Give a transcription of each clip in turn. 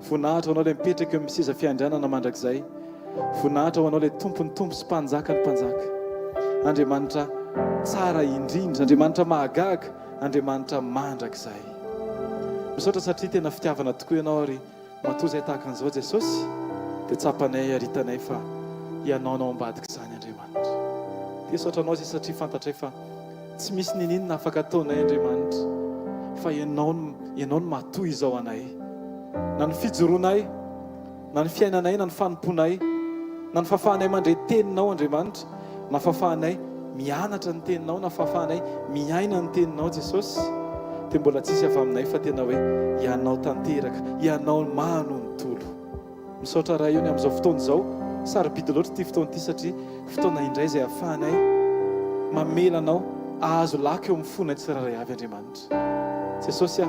Voninahitra ho anao ilay mipetraka eo amin'ny seza fiandrianana mandrakizay. Voninahitra ho anao ilay tompony tompo sy mpanjaka ny mpanjaka. Andriamanitra tsara indrindra, Andriamanitra mahagaga, Andriamanitra mandrakizay. Misaotra satria tena fitiavana tokoa ianao ary matoa izay tahaka an'izao Jesosy dia tsapanay aritanay fa ianaonao ambadika izany Andriamanitra. Dia misaotra anao izay satria fantatray fa tsy misy ninina afaka ataonay Andriamanitra fa ianao no matoa izao anay. Na ny fijoroanay, na ny fiainanay, na ny fanomponay, na ny fahafahanay mandray teninao Andriamanitra, na fahafahanay mianatra ny teninao, na fahafahanay miaina ny teninao Jesosy, dia mbola tsisy avy aminay fa tena hoe ianao tanteraka, ianao manontolo. Misaotra raha io ny amin'izao fotoana izao, sarobidy loatra ity fotoana ity satria fotoana indray izay ahafahanay mamelanao ahazo laka eo amin'ny fonay tsirairay avy Andriamanitra. Jesosy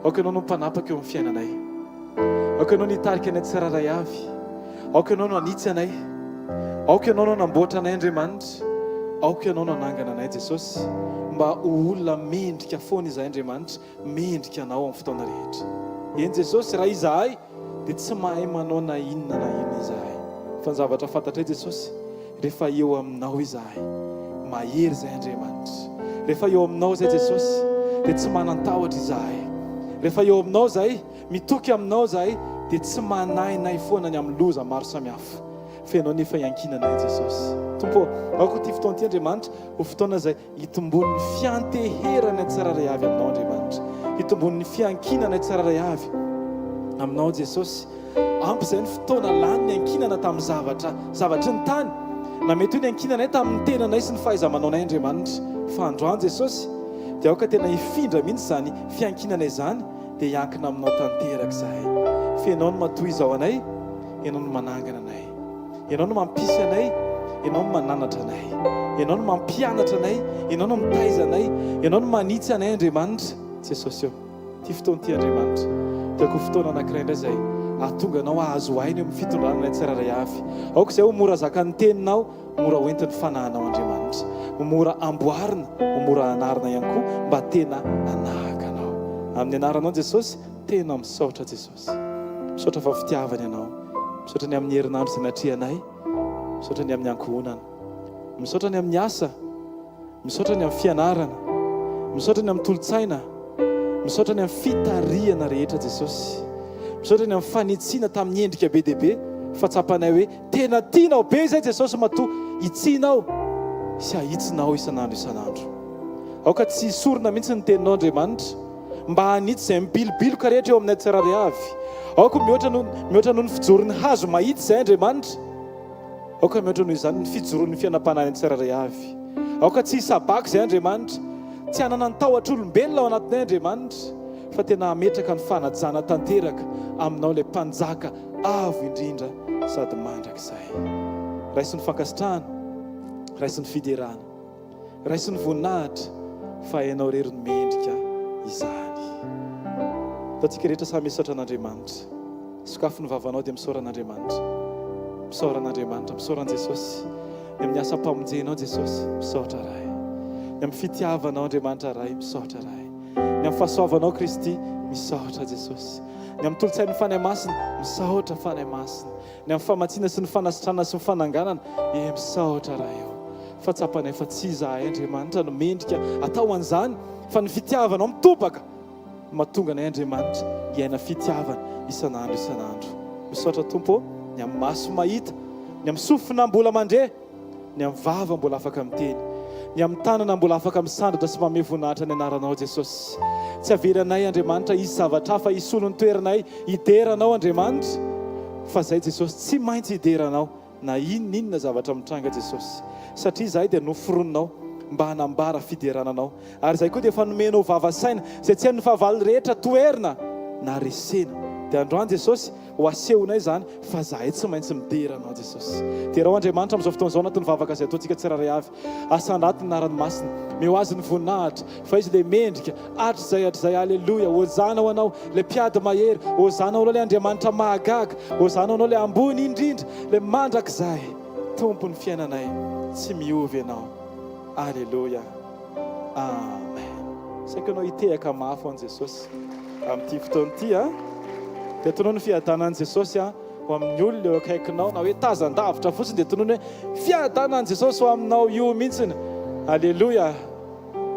aoka ianao no mpanapaka eo amin'ny fiainanay, aoka ianao nitarika anay tsirairay avy, aoka ianao no anitsy anay, aoka ianao no namboatra anay Andriamanitra, aoka ianao no anangana anay Jesosy, mba ho olona mendrika foana izahay Andriamanitra, mendrika anao amin'ny fotoana rehetra. Eny Jesosy, raha izahay dia tsy mahay manao na inona izahay, fa ny zavatra fantatray Jesosy, rehefa eo aminao izahay mahery izay Andriamanitra. Rehefa eo aminao izay Jesosy dia tsy manan-tahotra izahay. Rehefa eo aminao izahay, mitoky aminao izahay, dia tsy manahinay foana ny amin'ny loza maro samihafa. Fa ianao nefa iankinanay Jesosy. Tompo, aoko ity fotoana ity Andriamanitra ho fotoana izay hitombon'ny fianteherana tsirairay avy aminao Andriamanitra, hitombon'ny fiankinana tsirairay avy aminao Jesosy. Ampy izay ny fotoana lany ny ankinana tamin'ny zavatra ny tany, na mety hoe ny ankinanay tamin'ny tenanay sy ny fahaiza-manaonay Andriamanitra. Fa androany Jesosy dia aoka tena hifindra mihitsy izany fiankinana izany dia hiankina aminao tanteraka izahay. Fa ianao no matoa izao anay, ianao no manangana anay, ianao no mampisy anay, ianao no mananatra anay, ianao no mampianatra anay, ianao no mitaiza anay, ianao no manitsy anay Andriamanitra. Jesosy eo ty fotoana ity Andriamanitra tiako fotoana anankiray indray izay ahatonga anao ahazo aina eo amin'ny fitondrananay tsirairay avy. Aoka izay ho mora zaka ny teninao, mora hoentin'ny fanahinao Andriamanitra, mora amboarina, mora anarina ihany koa mba tena anahaka anao. Amin'ny anaranao Jesosy, tena misaotra Jesosy. Misaotra fa fitiavany ianao, misaotra ny amin'ny herinandro izay natrianay, misaotra ny amin'ny ankohonana, misaotra ny amin'ny asa, misaotra ny amin'ny fianarana, misaotra ny amin'ny tolotsaina, misaotra ny amin'ny fitariana rehetra Jesosy, misaotra ny amin'ny fanitsiana tamin'ny endrika be dia be, fa tsapanay hoe tena tianao be izay Jesosy matoa hitsianao sy ahitsinao isanandro. Aoka tsy hisorona mihitsy ny teninao Andriamanitra, mba hanitsy izay mibilobiloka rehetra eo aminay tsirairay avy. Aoka mihoatra noho ny fijoron'ny hazo mahitsy izay Andriamanitra, aoka mihoatra noho izany ny fijoron'ny fianam-panahiny tsirairay avy. Aoka tsy hisabako izay Andriamanitra, tsy hanana ny tahotr'olombelona ao anatinay Andriamanitra, fa tena hametraka ny fanajana tanteraka aminao ilay mpanjaka avo indrindra sady mandrakizay. Raisy ny fankasitrahana, raisy ny fiderana, raisy ny voninahitra, fa ianao rery ny mendrika izany. Tatsika rehetra samy misaotra an'Andriamanitra. Sokafo ny vavanao dia misaora an'Andriamanitra, misaora an'Andriamanitra, misaora an' Jesosy. Ny amin'ny asa-pamonjenao Jesosy, misaotra ray. Ny amin'ny fitiavanao Andriamanitra ray, misaotra ray. Ny amin'ny fahasoavanao Kristy, misaotra Jesosy. Ny amin'ny tolotsain'ny fanahy masina, misaotra fanahy masina. Ny amin'ny famatsiana sy ny fanasitrana sy ny fananganana, misaotra ray eo. Fa tsapanay fa tsy izahay Andriamanitra no mendrika atao an'izany, fa ny fitiavanao mitobaka mahatonga anay Andriamanitra hiaina fitiavana isanandro. Misaotra Tompo, ny amin'ny maso mahita, ny amin'ny sofina mbola mandre, ny amin'ny vava mbola afaka miteny, ny amin'ny tanana mbola afaka misandratra sy manome voninahitra ny anaranao Jesosy. Tsy averanay Andriamanitra hisy zavatra hafa hisolo ny toeranay hideranao Andriamanitra, fa izay Jesosy tsy maintsy hideranao na inona zavatra mitranga Jesosy, satria izahay dia noforononao mba hanambara fiderananao, ary izay koa dia efa nomenao vava-saina izay tsy hain'ny fahavalo rehetra toerina na resena. Dia androany Jesosy ho asehonay izany fa izahay tsy maintsy mideranao Jesosy. Dia raha Andriamanitra amin'izao fotoana izao anatin'ny vavaka izay ataontsika tsirairay avy, asandaty ny narany masina, meo azy ny voninahitra, fa izy ilay mendrika hatrizay aleloia. Hozana ho anao ilay mpiady mahery, hozana ho anao ilay Andriamanitra mahagaga, hozana ho anao ilay ambony indrindra, ilay mandrakizay. Tompony fiainanay, tsy miovy ianao. Aleluia. Amen. Saika anao hitehaka mafy ho an' Jesosy amin'ity fotoana ity. dia tonono fiadanan'i Jesosy ho amin'ny olona eo akaikinao na hoe tazan-davitra fotsiny dia tonono hoe fiadanan'i Jesosy ho aminao io mihitsiny. Alleluia.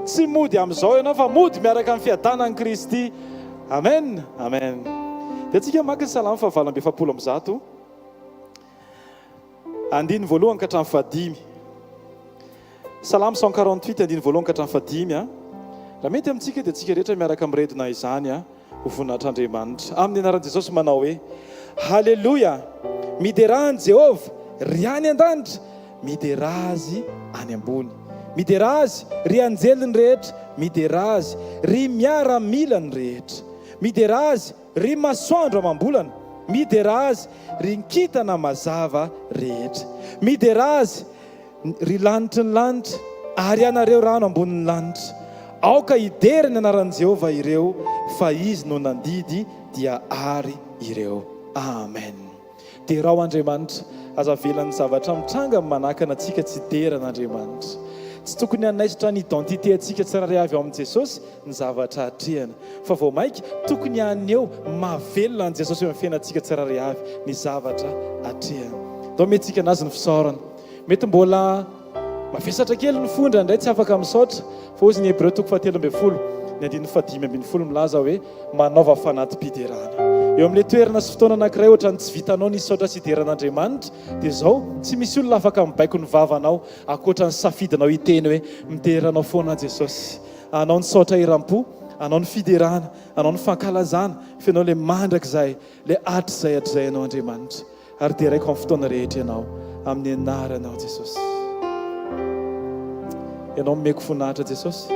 Tsy mody amin'izao ianao fa mody miaraka amin'ny fiadanan'i Kristy. Amen. Amen. Dia tsika maka ny salamo fahavalo amby efapolo amby zato. Andiny voalohany ka hatramin'ny fahadimy. Salamo 148 andiny voalohany ka hatramin'ny fahadimy. Raha mety amintsika dia tsika rehetra miaraka miredona izany ho voninahitran'Andriamanitra. Amin'ny anaran'i Jesosy manao hoe Halleluia. Miderahan'i Jehovah ry any an-danitra, midera azy any ambony. Midera azy ry anjeliny rehetra, midera azy ry miaramilany rehetra. Midera azy ry masoandro amam-bolana, midera azy ry nkitana mazava rehetra. Midera azy ry lanitry ny lanitra ary anareo rano ambonin'ny lanitra. Aoka hideriny anaran'i Jehovah ireo, fa izy no nandidy dia ary ireo. Amen. Dia raha Andriamanitra aza velan'ny zavatra mitranga amin'ny manakana antsika tsy deran'Andriamanitra. Tsy tokony hanaisitra ny identité antsika tsirairay avy ao amin'i Jesosy ny zavatra hatrehana, fa vao maika tokony haneho mahavelona an'i Jesosy eo amin'ny fiainantsika tsirairay avy ny zavatra hatrehana. Dao mety tsika anazy ny fisaorana. Mety mbola mavesatra kely ny fondra indray tsy afaka misaotra, fa ozy ny Hébreu 13:10 ny andiny 5:10 milaza hoe manaova fanatim-piderana. Eo amin'ilay toerana sy fotoana anankiray ohatran'ny tsy vitanao ny saotra sy hideran'Andriamanitra, dia izao tsy misy olona afaka mibaiko ny vavanao ankoatran'ny safidinao hiteny hoe mideranao foana Jesosy. Anao ny saotra iram-po, anao ny fiderana, anao ny fankalazana, fianao ilay mandrakizay, ilay atrizay hatrizay anao Andriamanitra. Ary dia raiko amin'ny fotoana rehetra ianao amin'ny anaranao Jesosy. Ianao mimeko voninahitra Jesosy.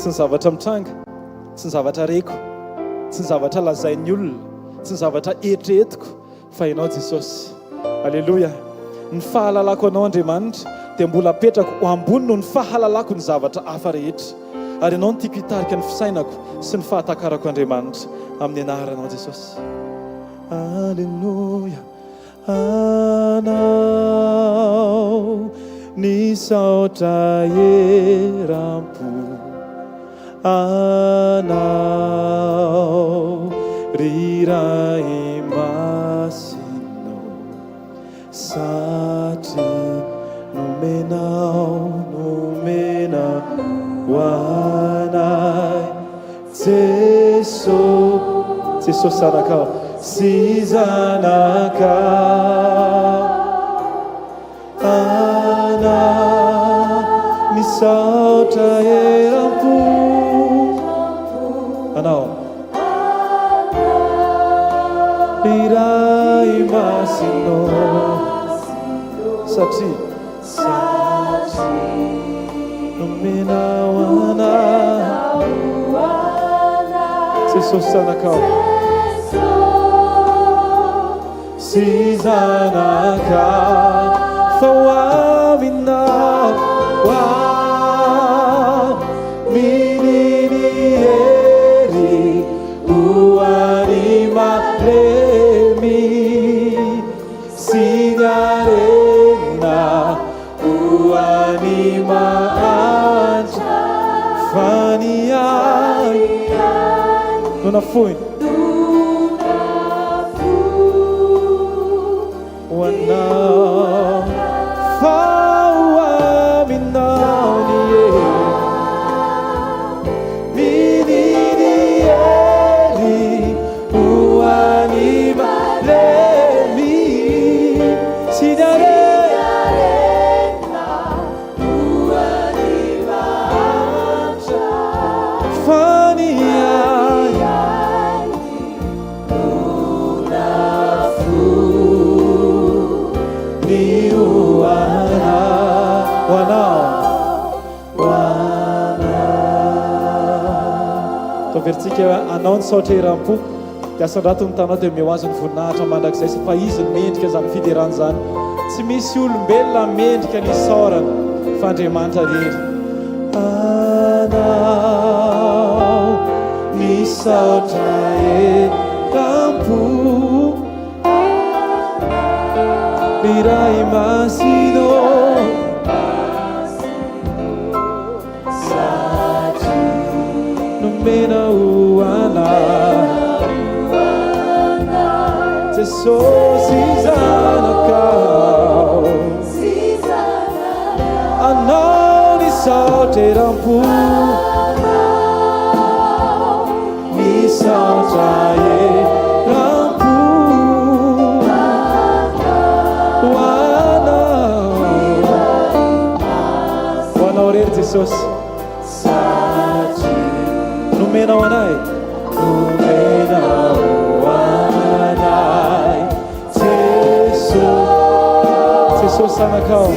Tsy ny zavatra mitranga, tsy ny zavatra reko, tsy ny zavatra lazain'ny olona, tsy ny zavatra eritreretiko, fa ianao Jesosy. Alleluia. Ny fahalalako anao Andriamanitra dia mbola apetrako ho ambony no ny fahalalako ny zavatra hafa rehetra. Ary ianao no tiako hitarika ny fisainako sy ny fahatakarako Andriamanitra amin'ny anaranao Jesosy. Alleluia. Anao ny saotra eram-po, anao ry ray masino, satria nomenao ho anay Jesosy zanakao sy zanakao. Anao misaotra eram-po, anao iray masino, satria nomenao anay Jesosy zanakao sy zanakao. Fa ho aminao mininy hery ho any malemy sy ny arena ho any mahantra fa ny ay nona foiny ho anao. Versika anao ny saotra eram-po dia asandrato ny tanao dia meo azy ny voninahitra mandrakizay sy fa izy ny mendrika izany fiderana izany. Tsy misy olombelona mendrika ny saorana fa Andriamanitra rery. Anao ny saotra eram-po, iray masino, nomena ho anay Jesus izanakao anao ny saoteram-po misaotra eram-po hoanao rery Jesosy nomenao anay Jesus sanakao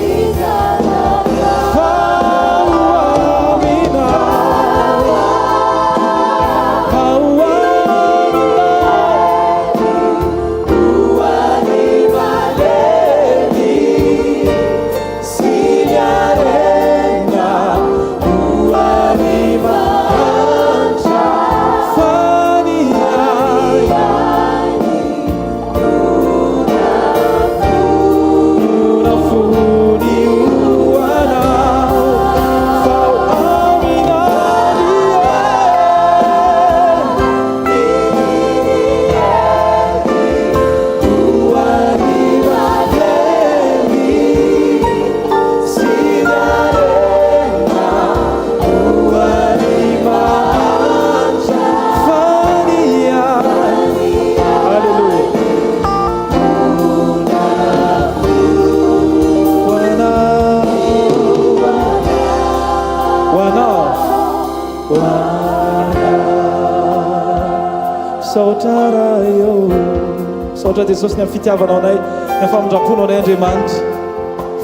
saotra Jesosy ny amin'ny fitiavanao anay ny famondraponao anay Andriamanitra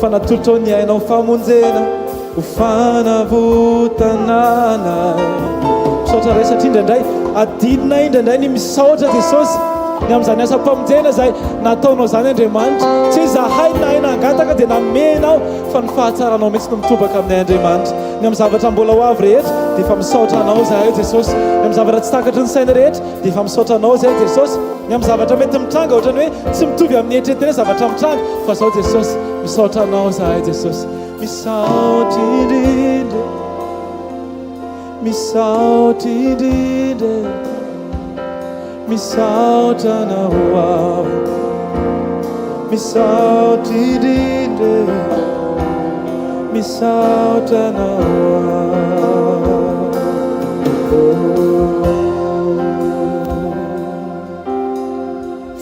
fanatolotra ny ainao famonjena ho fanavotanana saotra ray satria indraindray adinina indraindray ny misaotra Jesosy ny amin'izany asa mpamonjena zay nataonao zany Andriamanitra tsy zahay nahay nangataka dia namenao fa ny fahatsaranao mihitsy no mitobaka aminay Andriamanitra ny amin'ny zavatra mbola ho avy rehetra dia efa misaotra anao zahay Jesosy ny amin'ny zavatra tsy takatry ny saina rehetra dia efa misaotra anao zay Jesosy ny amin'ny zavatra mety mitranga ohatrany hoe tsy mitovy amin'ny eritreretiny zavatra mitranga fa zao Jesosy misaotra anao zahay Jesosy misaotra indrindra misaotra indrindra misaotra anao aho misaotra indrindra misaotra anao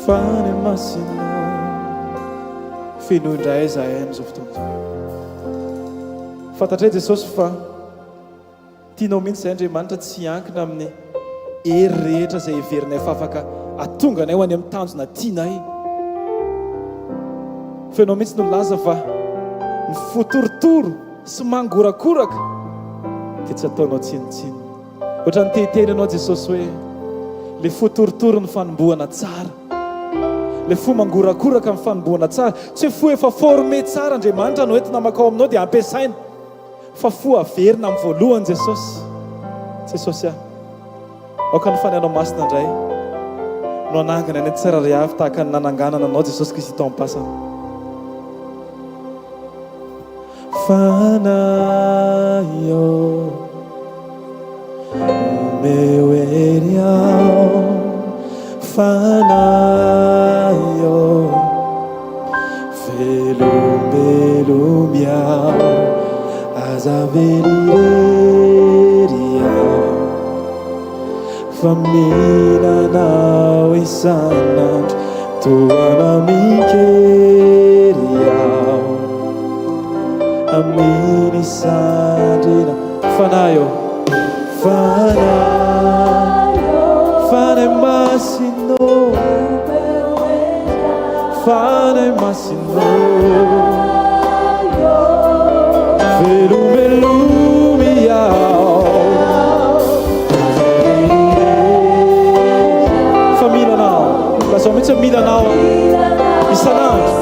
fany masinao feno indray zahay amin'izao fotoana fantatray Jesosy fa tianao mihitsy zay Andriamanitra tsy ankina amin'ny hery rehetra zay heverinay fa afaka atonganay ho any amin'ny tanjona tianay fenao mihitsy no laza fa ny fotorotoro sy mangorakoraka dia tsy ataonao tsinitsiny ohatra ny teteny anao Jesosy hoe le fotorotoro ny fanombohana tsara le fo mangorakoraka amin'ny fanombohana tsara tsy fo efa formé tsara Andriamanitra no entina makao aminao dia ampiasaina fa fo averina amin'ny voalohany Jesosy aoka ny fanainao masina indray no anangana ny tsara ry avy tahaka ny nananganana anao Jesosy Kristy tao ampasana fanaio meu hery ao fanaio velombelomy ao azaverireri ao faminanao isanandro toana mikery ao aminy sandrina fanaio fanai masino fanai masino velumelumi ao familanao somente milanao isanandro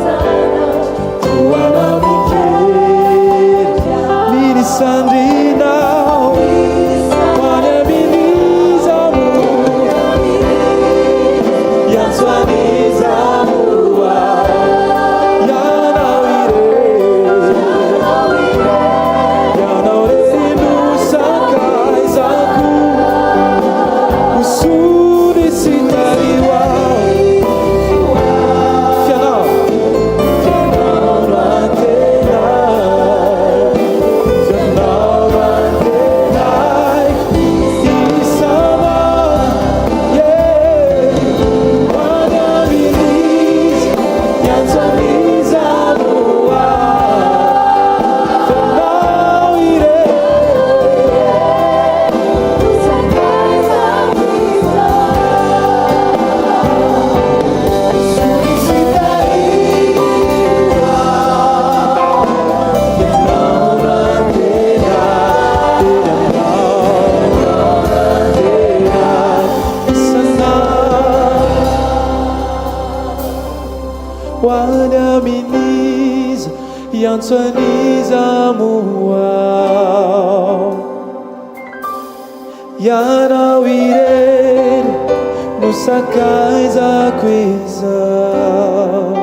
toana mikery sandrinao quale abilizamo yansuanizamo yanaure nusakai zaku usuri sitariwa hoany amin'iza iantso an'iza moao ianao irery no sakaizako izao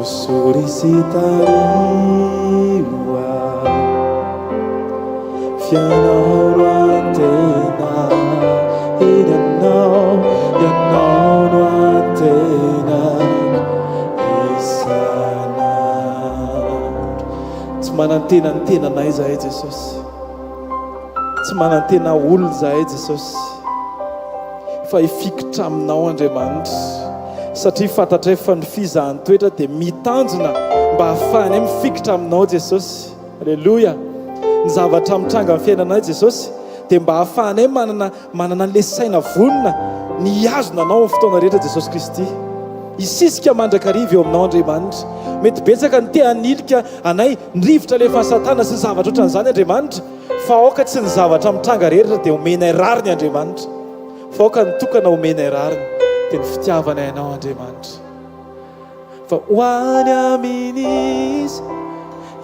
osory sy tariwa fianao no antena eny anao ianao no antena isanandro tsy manantenantenanay zahay Jesosy tsy manantena olona zahay Jesosy fa ifikitra aminao Andriamanitra satria fantatray fa ny fizahan-toetra dia mitanjona mba hahafahanay mifikitra aminao Jesosy. Alleluia. Ny zavatra mitranga amin'ny fiainanay Jesosy dia mba hahafahanay manana an'ilay saina vonona ny azona anao amin'ny fotoana rehetra Jesosy Kristy. Isisika mandrakariva eo aminao Andriamanitra. Mety betsaka ny te hanilika anay nrivotra lefa Satana sy ny zavatra ohatran'izany Andriamanitra, fa aoka tsy ny zavatra mitranga rehetra dia omenay rariny Andriamanitra, fa aoka nitokana omenay rariny dia ny fitiavanay anao Andriamanitra. Fa hoany amin'iza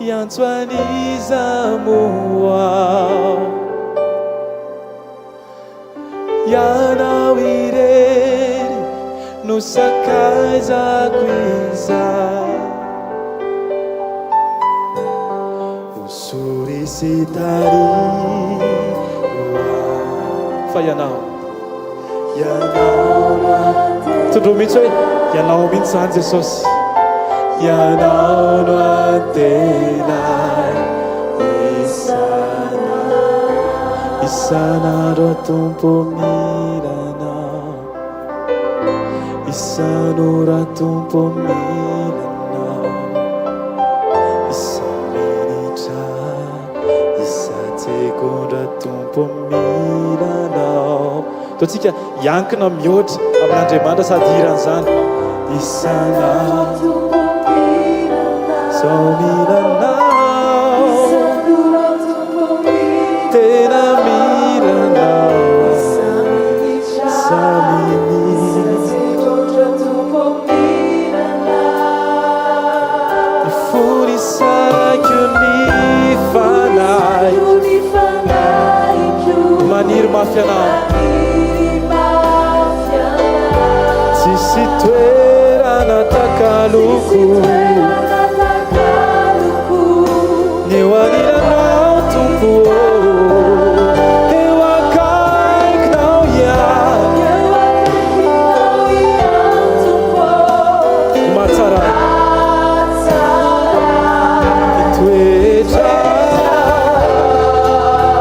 iantso an'iza moao ianao irery no sakaizako izao osory sy tariwa fa ianao tondro mihitsy hoe ianao mihitsy zany Jesosy ianao no antenay isanandro Tompo milanao isan'ora Tompo milanao isa-minitra isa-segondra Tompo milanao. Toantsika iankina mihoatra amin'Andriamanitra sady iran'izany isanandro zao milanao tena milanao ifonisaiky ny fanay maniry mafy anao tsisy toerana takaloko ny eo anilanao Tompo eo akaikinao ihany mahatsara ny toetra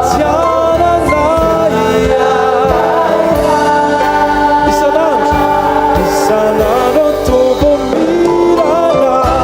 tsy ananay isanandro Tompo milanao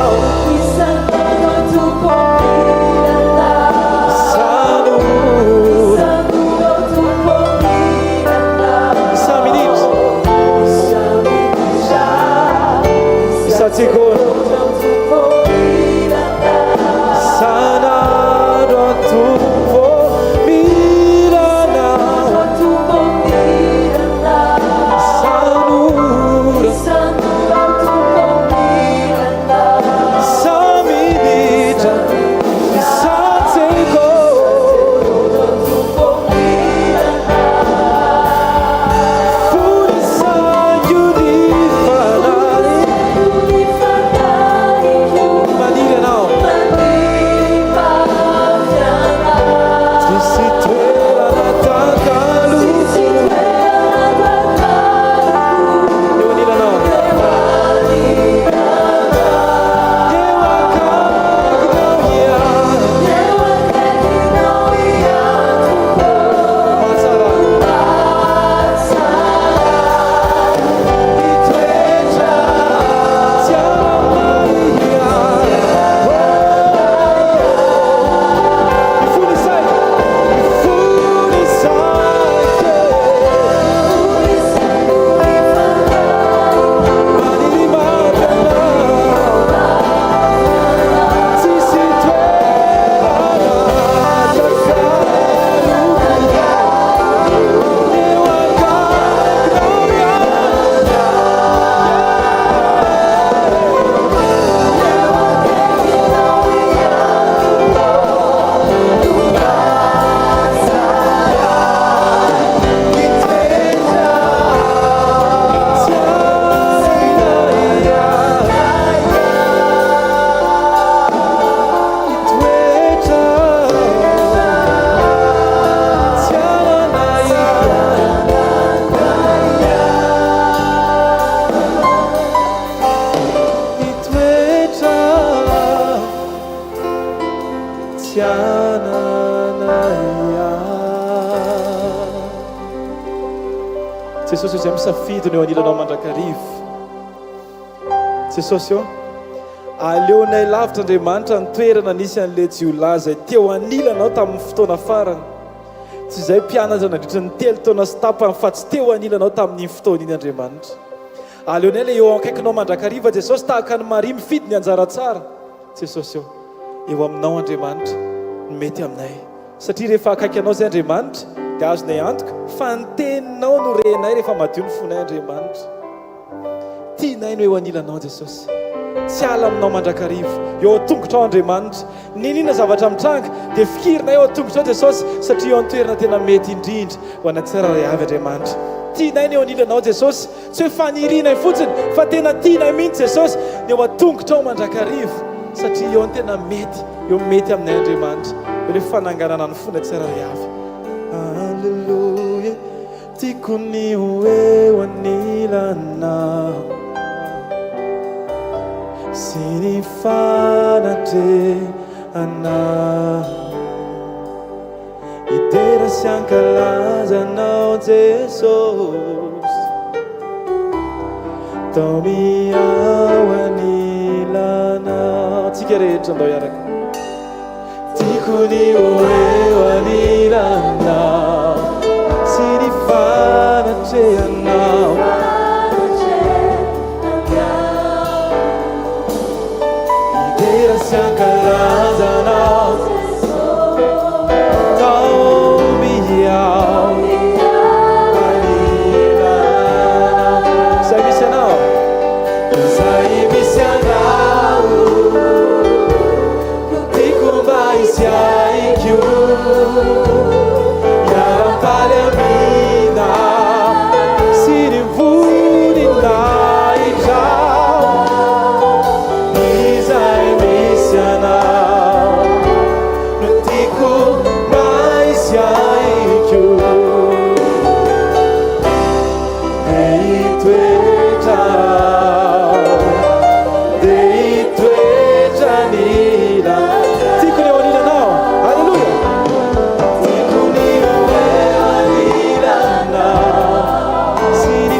Jesosy izay misafidy ny eo anilanao mandrakarivo. Jesosy eo aleonay lavitra Andriamanitra ny toerana nisy an'ilay jiolahy zay teo anilanao tamin'ny fotoana farany. Tsy izay mpianatra nandritra ny 3 taona sy tapany fa tsy teo anilanao tamin'iny fotoana iny Andriamanitra. Aleonay ilay eo akaikinao mandrakariva Jesosy tahaka ny Maria mifidy ny anjara tsara. Jesosy eo aminao Andriamanitra ny mety aminay. Satria rehefa akaiky anao zay Andriamanitra dia azonay antoka fa ny teninao no renay rehefa madio ny fonay Andriamanitra. Tianay no eo anilanao Jesosy. Tsy ala aminao mandrakarivo eo atongotrao Andriamanitra. Ninona zavatra mitranga dia fikirinay eo atongotrao Jesosy satria eo an-toerana tena mety indrindra ho anay tsirairay avy Andriamanitra. Tianay ny eo anilanao Jesosy. Tsy hoe fanirinay fotsiny fa tena tianay mihitsy Jesosy ny eo atongotrao mandrakarivo satria eo ny tena mety eo mety aminay Andriamanitra. Eo le fananganana ny fonay tsirairay avy. Alleluia, tiako ny eo anilanao sy ny fanatrehanao, idera sy ankalazanao Jesosy, tao miao anilanao. Tsika rehetra andao iaraka. Tiako ny eo anilanao sy ny fanatrehanao, ankalazanao tao miao anilanao. Zay misy anao, zay misy anao no tiako mba hisy aiko miara-paly amina sy ny voninahitra. Izay misy anao no tiako mba hisy aiko toetra nila. Tiako ny eo anilanao. Alleluia. Tiako ny eo anilanao sy ny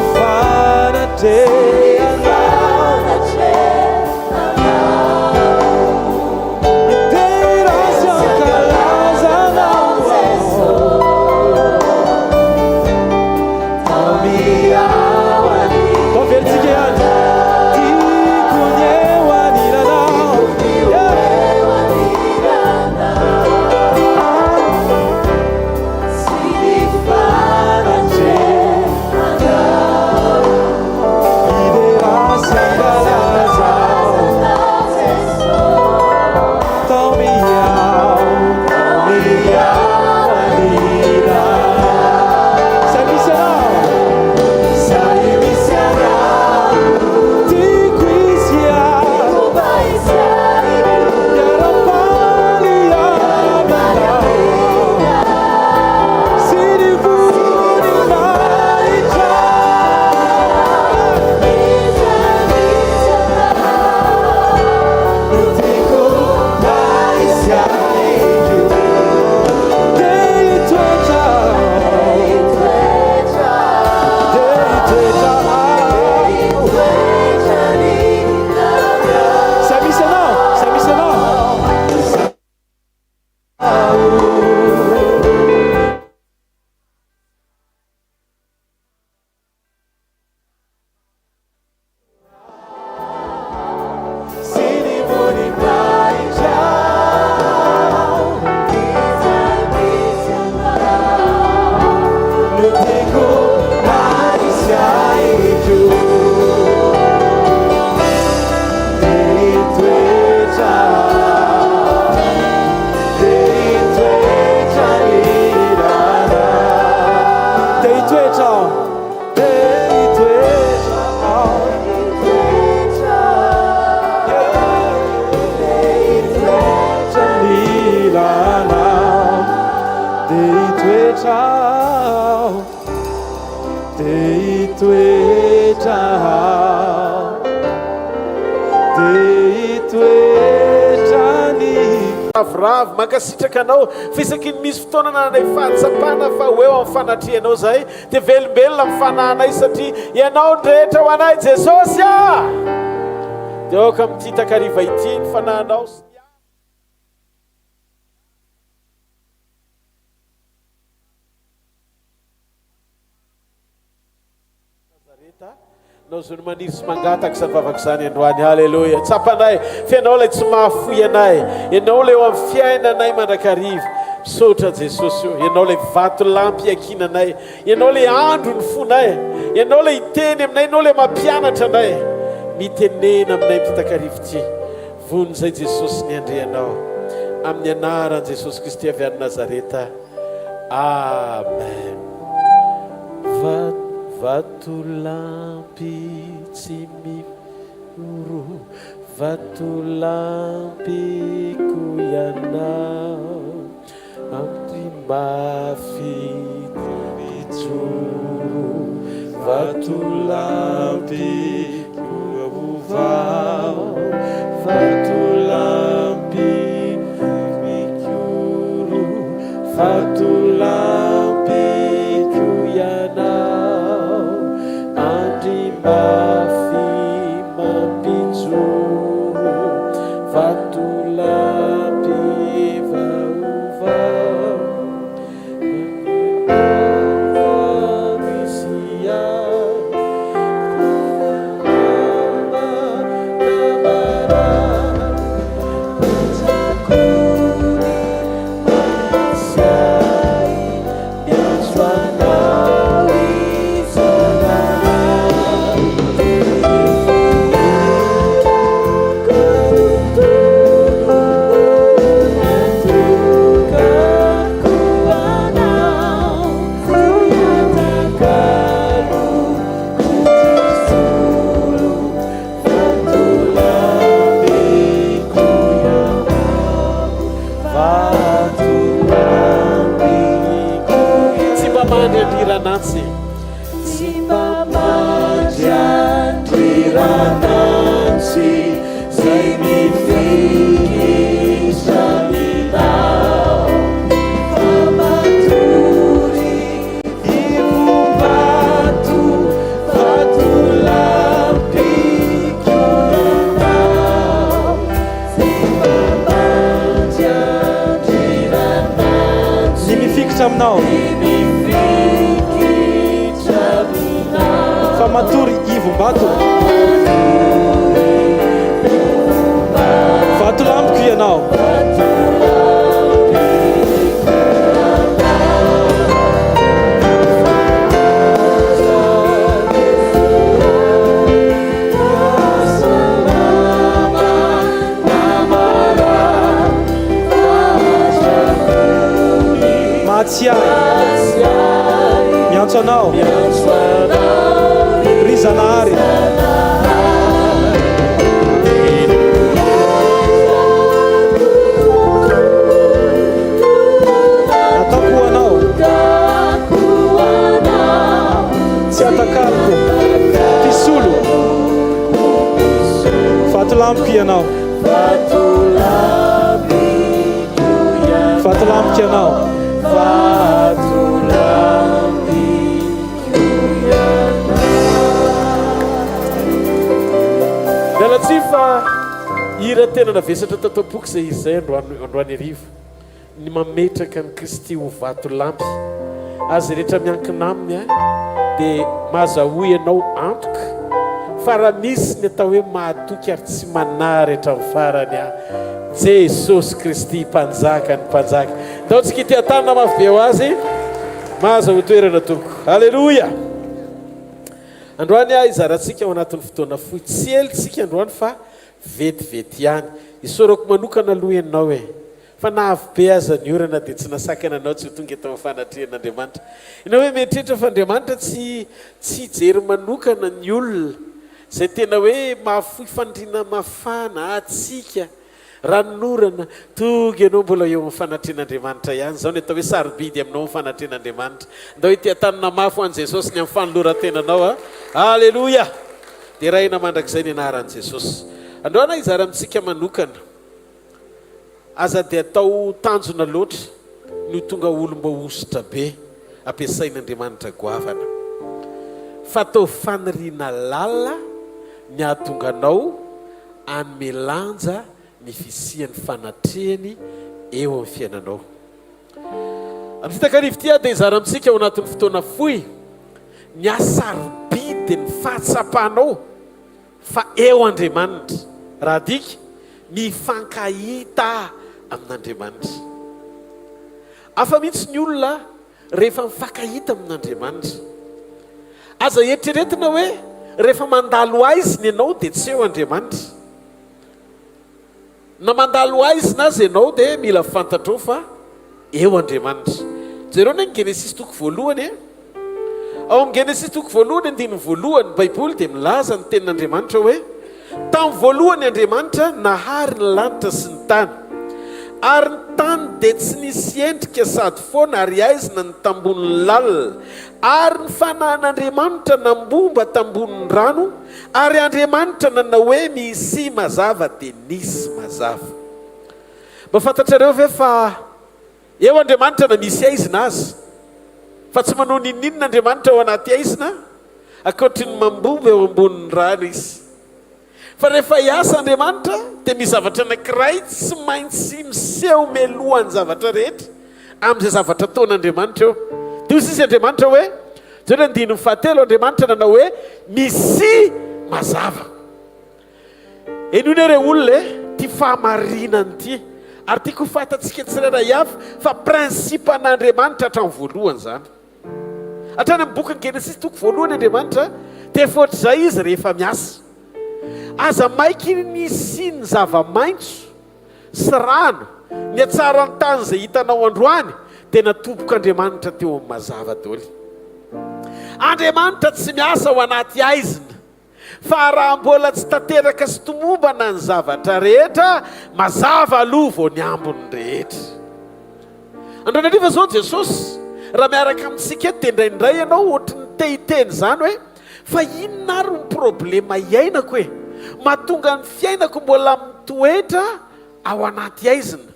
ravoravo mankasitraka anao fa isaky ny misy fotoana nanay fahatsapana fa ho eo amin'ny fanatrianao zay dia velombelona amin'ny fanahinay satria ianao ndrehetra ho anay Jesosy a dia aoka amin'ity takariva ity ny fanahinao nao zony maniry sy mangataka sa vavaka zany androany halleloia tsapanay fa ianao lay tsy mahafoy anay ianao lay eo amin'ny fiainanay mandrakariva misaotra Jesosy io ianao lay vato lampy iakinanay ianao lay andro ny fonay ianao lay iteny aminay ianao lay mampianatra anay mitenena aminay mpitakariva ity vony zay Jesosy ny andreanao amin'ny anaran'i Jesosy Kristy avy any Nazareta amen. Vato lampy tsy mihoro vato lampy ko ianao amin'ny mafy mijoro vato lampy vao vato lampy mikoro vato lampy ko ianao andry mafy mampijoro vato lampy vaovao Famatory ivombato vato lampiko ianao miantso anao rizanahary ataoko anao tsy atakaliko pisolo vato lampiko ianao vato lampiko ianao miala tsy fa ira tena navesatra tatoapoky zay izy zay androany arivo ny mametraka ny Kristy ho vato lampy azy rehetra miankina aminy dia mahazahoy ianao antoka fa raha misy ny atao hoe mahatoky ary tsy manary hatramin'ny farany Jesosy Kristy mpanjaka ny mpanjaka ndao tsika ity atanina mafy be ho azy mahaza ho toerana toko halleloia androany izarantsika ao anatin'ny fotoana fohy tsy elitsika androany fa vetivety ihany isorako manokana aloha ianao fa nahavy be aza ny orana dia tsy nasakana anao tsy ho tonga eto amin'ny fanatrian'Andriamanitra ianao hoe mieritreritra fa Andriamanitra tsy jery manokana ny olona zay tena hoe mahafoy fandriana mafana atsika ranorana tonga ianao mbola eo amin'ny fanatrian'Andriamanitra ihany zao ny atao hoe sarobidy aminao amin'ny fanatrian'Andriamanitra ndao ity atanina mafy ho an'i Jesosy ny amin'ny fanoloran-tenanao halleloia dia rahina mandrakizay ny anaran'i Jesosy androana izara amintsika manokana aza dia atao tanjona loatra no tonga olomba ositra be ampiasain'Andriamanitra goavana fa atao faniriana lala ny ahatonga anao anomelanja ny fisian'ny fanatrehany eo amin'ny fiainanao. Amin'ny fitakarivo ty dia izara amintsika ao anatin'ny fotoana fohy ny hasarobidin'ny fahatsapanao fa eo Andriamanitra raha dika mifankahita amin'Andriamanitra. Afa mihitsy ny olona rehefa mifankahita amin'Andriamanitra. Aza eritreretina hoe rehefa mandalo aiziny ianao dia tsy eo Andriamanitra. Na mandalo aizina azy ianao dia mila fantatrao fa eo Andriamanitra. Jereo ny Genesis toko voalohany ao amin'ny Genesis toko voalohany andininy voalohany Baiboly dia milaza ny tenin'Andriamanitra hoe tamin'ny voalohany Andriamanitra nahary ny lanitra sy ny tany ary ny tany dia tsy nisy endrika sady foana ary aizina ny tambon'ny lalina ary ny fanahin'Andriamanitra nambomba tambon'ny rano ary Andriamanitra nanao hoe misy mazava dia nisy mazava. Mba fantatrareo ve fa eo Andriamanitra na misy aizina azy fa tsy manao ninninna Andriamanitra ao anaty aizina ankoatry ny mambomba eo ambonin'ny rano izy. Fa rehefa hiasa Andriamanitra dia misy zavatra anankiray tsy maintsy miseho melohan'ny zavatra rehetra amin'izay zavatra ataon'Andriamanitra eo. Dia hoy izy Andriamanitra hoe zao andininy fahatelo Andriamanitra nanao hoe misy mazava. Eny ireo olona tia fahamarinany ity ary tiako fatantsika tsirairay avy fa prinsipa an'Andriamanitra hatramin'ny voalohany zany. Hatrany amin'ny boky Genesis toko voalohany Andriamanitra dia foatr'izay izy rehefa miasa. Aza maiky ny sy ny zava-maitso sy rano ny atsarany tany izay hitanao androany dia natobok'Andriamanitra teo amin'ny mazava daholo. Andriamanitra tsy miasa ao anaty aizina fa raha mbola tsy tanteraka sy tomombana ny zavatra rehetra mazava aloha vao ny ambony rehetra. Andranariva zao Jesosy raha miaraka amintsika tendraindray ianao ohatry ny tehiteny zany hoe fa inona ary ny problema iainako hoe mahatonga ny fiainako mbola mitoetra ao anaty aizina.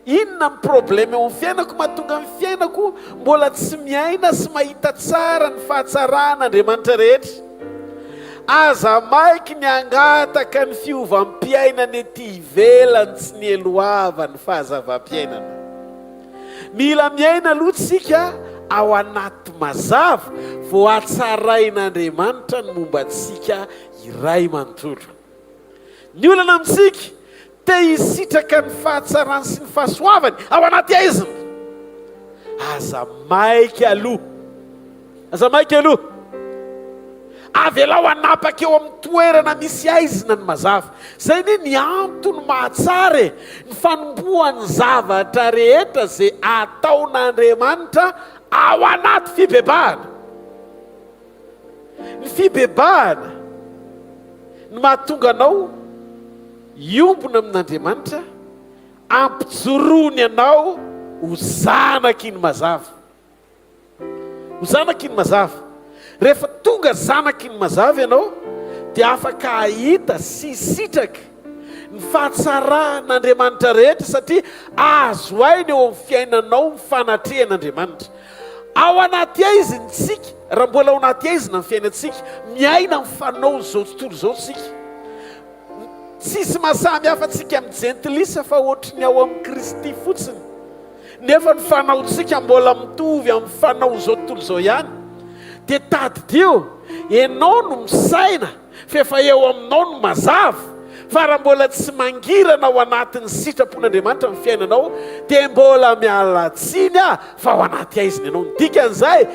Inona ny problema eo amin'ny fiainako mahatonga ny fiainako mbola tsy miaina sy mahita tsara ny fahatsaràn'Andriamanitra rehetra. Aza maiky ny angataka ny fiovam-piainana ety ivelany tsy ny eloavany fahazavam-piainana. Mila miaina aloha tsika ao anaty mazava vao hatsarain'Andriamanitra ny momba antsika iray manontolo. Ny olana amintsika te hisitraka ny fahatsarany sy ny fahasoavany ao anaty aizina. Aza maiky aloha. Aza maiky aloha. Avelao anapaka eo amin'ny toerana misy aizina ny mazava. Zay ny antony mahatsara ny fanombohan'ny zavatra rehetra izay ataon'Andriamanitra ao anaty fibebahana. Ny fibebahana ny mahatonga anao iombona amin'Andriamanitra ampijoroany anao ho zanaky ny mazava. Ho zanaky ny mazava. Rehefa tonga zanaky ny mazava ianao dia afaka ahita sy sitraka ny fahatsaràn'Andriamanitra rehetra satria azo ainy eo amin'ny fiainanao ny fanatrehan'Andriamanitra. Ao anaty aiziny tsika, raha mbola ao anaty aizina ny fiainantsika, miaina mifanao zao tontolo zao tsika. Tsisy mahasamy hafa tsika amin'ny jentilisa fa ohatry ny ao amin'ny Kristy fotsiny. Nefa ny fanaontsika mbola mitovy amin'ny fanao zao tontolo zao ihany. Dia tadidio, ianao no misaina fa efa eo aminao no mazava. Fa raha mbola tsy mangirana ao anatin'ny sitrapon'Andriamanitra amin'ny fiainanao dia mbola miala tsiny fa ao anaty aiziny ianao. Ny dikan'izay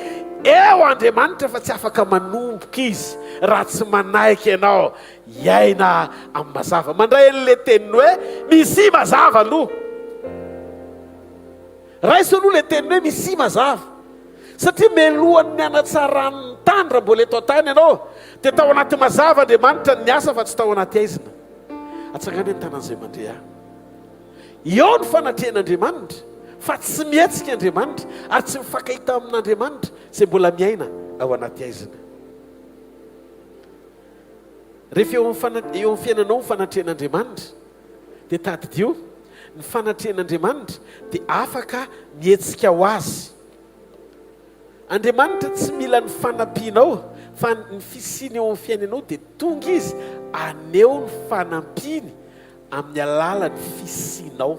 eo Andriamanitra fa tsy afaka manomboka izy raha tsy manaiky ianao iaina amin'ny mazava. Mandray an'ilay teniny hoe misy mazava aloha. Raisy aloha ilay teniny hoe misy mazava. Satria melohan'ny mianatsarany tany raha mbola eto tany ianao dia tao anaty mazava Andriamanitra ny asa fa tsy tao anaty aizina. Atsangany ny tanan'izay mandeha. Eo ny fanatrehan'Andriamanitra fa tsy mihetsika Andriamanitra ary tsy mifankahita amin'Andriamanitra izay mbola miaina ao anaty aizina. Rehefa eo amin'ny fiainanao ny fanatrehan'Andriamanitra dia tadidio ny fanatrehan'Andriamanitra dia afaka mihetsika ho azy. Andriamanitra tsy mila ny fanampianao fa ny fisiny eo amin'ny fiainanao dia tonga izy aneo ny fanampiny amin'ny alalan'ny fisinao.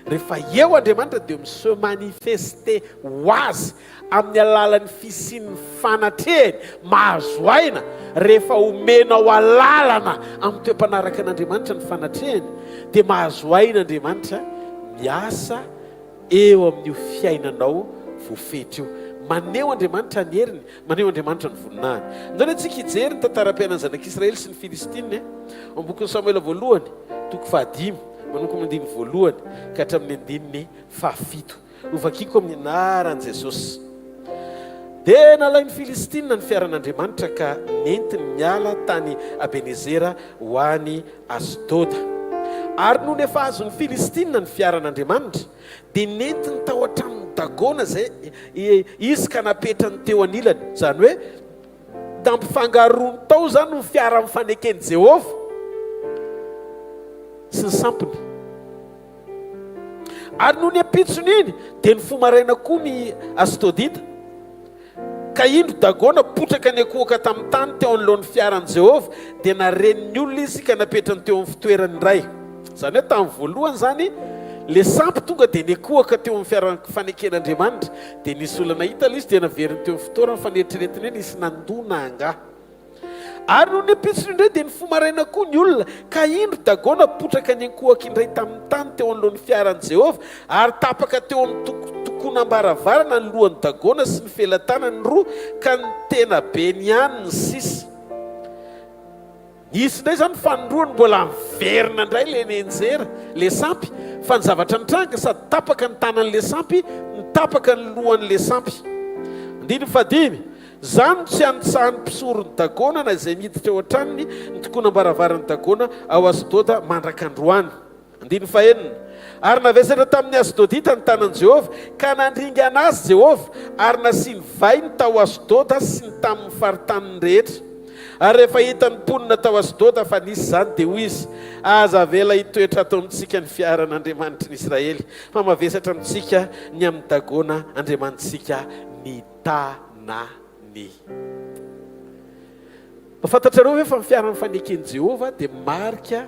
Rehefa eo Andriamanitra dia se manifeste ho azy amin'ny alalan'ny fisin'ny fanatrehany mahazo aina. Rehefa omenao alalana amin'ny toem-panaraka an'Andriamanitra ny fanatrehany dia mahazo aina Andriamanitra miasa eo amin'io fiainanao voafetra io. Maneho Andriamanitra ny heriny, maneho Andriamanitra ny voninahiny. Ndao antsika hijery ny tantaram-piainan'ny zanak'Israely sy ny Filistina amin'ny bokin'ny Samuela voalohany, toko 15, manomboka amin'ny 1 ka hatramin'ny 7. Ovakiko amin'ny anaran'i Jesosy. Dia nalain'ny Filistina ny fiaran'Andriamanitra ka nentiny miala tany Ebenezera ho any Asdoda. Ary noho ny efa azon'ny Filistina ny fiaran'Andriamanitra dia nentiny tao hatramin'ny Dagona zay izy ka napetrany teo anilany. Zany hoe tampifangarony tao zany no fiara mifanekeny Jehova sy ny sampony. Ary noho ny apitsony iny dia ny fomaraina koa ny Asdodita ka indro Dagona potraka ny akohoka tamin'ny tany teo anoloan'ny fiaran'i Jehova dia nareniny olona izy ka napetrany teo amin'ny fitoerany iray. Zany hoe tamin'ny voalohany zany le sampy tonga dia nikohaka teo amin'ny fiaran-faneken'Andriamanitra dia nisy olona nahita izy dia naveriny teo amin'ny fotoana faneritreretiny hoe nisy nandona angaha. Ary noho ny apitsony indray dia ny fomaraina koa ny olona ka indro Dagona potraka ny ankohaka indray tamin'ny tany teo anoloan'ny fiaran'i Jehova ary tapaka teo amin'ny tokona-baravarana ny lohan'ny Dagona sy ny felan-tanany roa ka ny tena be ny any ny sisy. Nisy indray zany fanondroany mbola miverina indray le nenjera le sampy fa ny zavatra nitranga sady tapaka ny tanan'le sampy ny tapaka ny lohan'le sampy. 15 zany tsy anitsahan'ny mpisoron'ny Dagona na izay miditra eo an-tranony ny tokona-baravarany Dagona ao Asdoda mandrak'androany. 19 ary navesatra tamin'ny Asdodita ny tanan'i Jehova ka nandringa anazy Jehova ary nasiany vainy tao Asdoda sy ny tamin'ny faritaniny rehetra. Ary rehefa hitany mponina tao Asdoda fa nisy zany dia hoy izy, aza vela hitoetra atao amintsika ny fiaran'Andriamanitra ny Israely fa mavesatra amintsika ny amin'ny Dagona Andriamanitsika ny tanany. Mafantatrareo hoe fa ny fiaran'ny fanekeny Jehova dia marika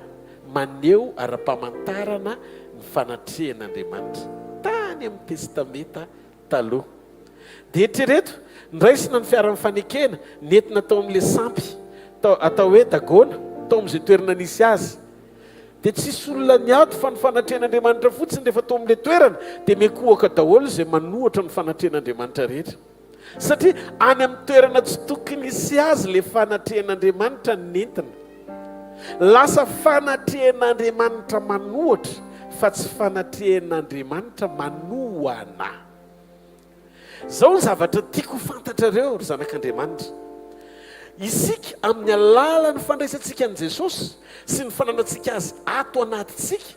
maneho ara-pamantarana ny fanatrehan'Andriamanitra tany amin'ny testameta taloha. Dia eritrereto niraisina ny fiaran'ny fanekena nentina tao amin'le sampy atao hoe Dagona tao amin'izay toerana nisy azy. Dia tsisy olona niato fa ny fanatrehan'Andriamanitra fotsiny rehefa tao amin'le toerana dia mikohaka daholo izay manohatra ny fanatrehan'Andriamanitra rehetra. Satria any amin'ny toerana tsy tokony hisy azy le fanatrehan'Andriamanitra nentina. Lasa fanatrehan'Andriamanitra manohatra fa tsy fanatrehan'Andriamanitra manohana. Zao ny zavatra tiako fantatrareo ry zanak'Andriamanitra. Isika amin'ny alalan'ny fandraisantsika an' Jesosy sy ny fananantsika azy ato anatitsika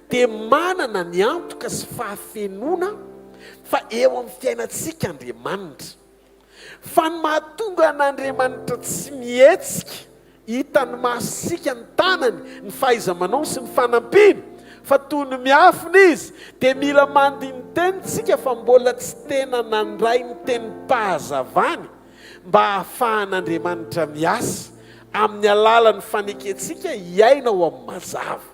dia manana ny antoka sy fahafenona fa eo amin'ny fiainantsika Andriamanitra. Fa ny mahatonga an'Andriamanitra tsy mihetsika hitany masika ny tanany ny fahaiza-manao sy ny fanampiny fa toy ny miafina izy dia mila mandiny tenitsika fa mbola tsy tena nandray ny tenim-pahazavany mba hahafahan'Andriamanitra miasa amin'ny alalan'ny faneketsika hiaina ao amin'ny mazava.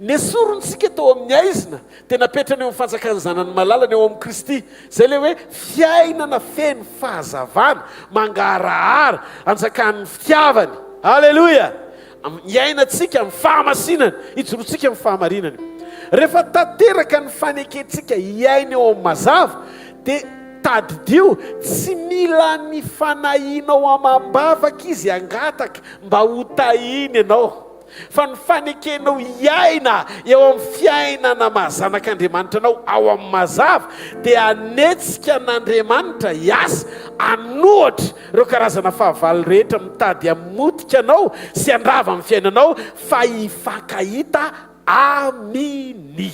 Nesorontsika tao amin'ny aizina dia napetrana eo amin'ny fanjakany zanany malalana eo amin'ny Kristy. Zay le hoe fiainana feno fahazavana mangarahara anjakan'ny fitiavany. Halleluja! Hiainantsika amin'ny fahamasinany, hijorotsika amin'ny fahamarinany. Rehefa tanteraka ny faneketsika hiaina eo amin'ny mazava dia tadidio tsy mila ny fanahinao amam-bavaka izy angataka mba ho tahiny ianao. Fa ny fanekenao hiaina eo amin'ny fiainana mahazanak'Andriamanitra anao ao amin'ny mazava dia anetsika n'Andriamanitra hiasa anohatra ireo karazana fahavalo rehetra mitady hamotika anao sy handrava amin'ny fiainanao fa hifankahita aminy.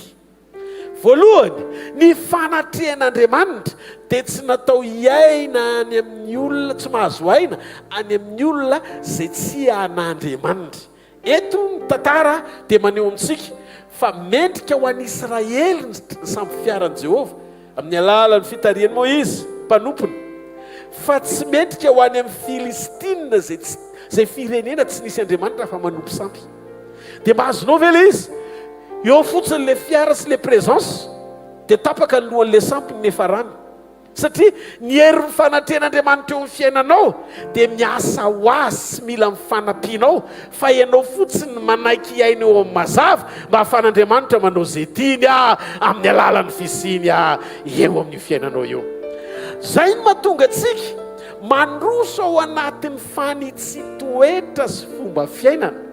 Voalohany, ny fanatrehan'Andriamanitra dia tsy natao hiaina any amin'ny olona tsy mahazo aina, any amin'ny olona izay tsy an'Andriamanitra. eto ny tantara dia maneho amintsika fa mendrika ho an'ny Israely ny samby fiaran' Jehova amin'ny alalan'ny fitariany Moïse mpanompony, fa tsy mendrika ho any amin'ny Filistina zay firenena tsy nisy Andriamanitra fa manompo sampy. Dia mahazonao ve le izy eo fotsiny le fiara sy le présence dia tapaka ny lohan'le sampy ny efarany, satria ny hery ny fananten'Andriamanitra eo amin'ny fiainanao dia miasa ho azy sy mila mifanampianao, fa ianao fotsiny manaiky iaina eo amin'ny mazava mba hafan'Andriamanitra manao zay tiany amin'ny alalan'ny fisiny eo amin'ny fiainanao eo. Zay no mahatonga antsika mandroso ao anatin'ny fanitsitoetra sy fomba fiainana,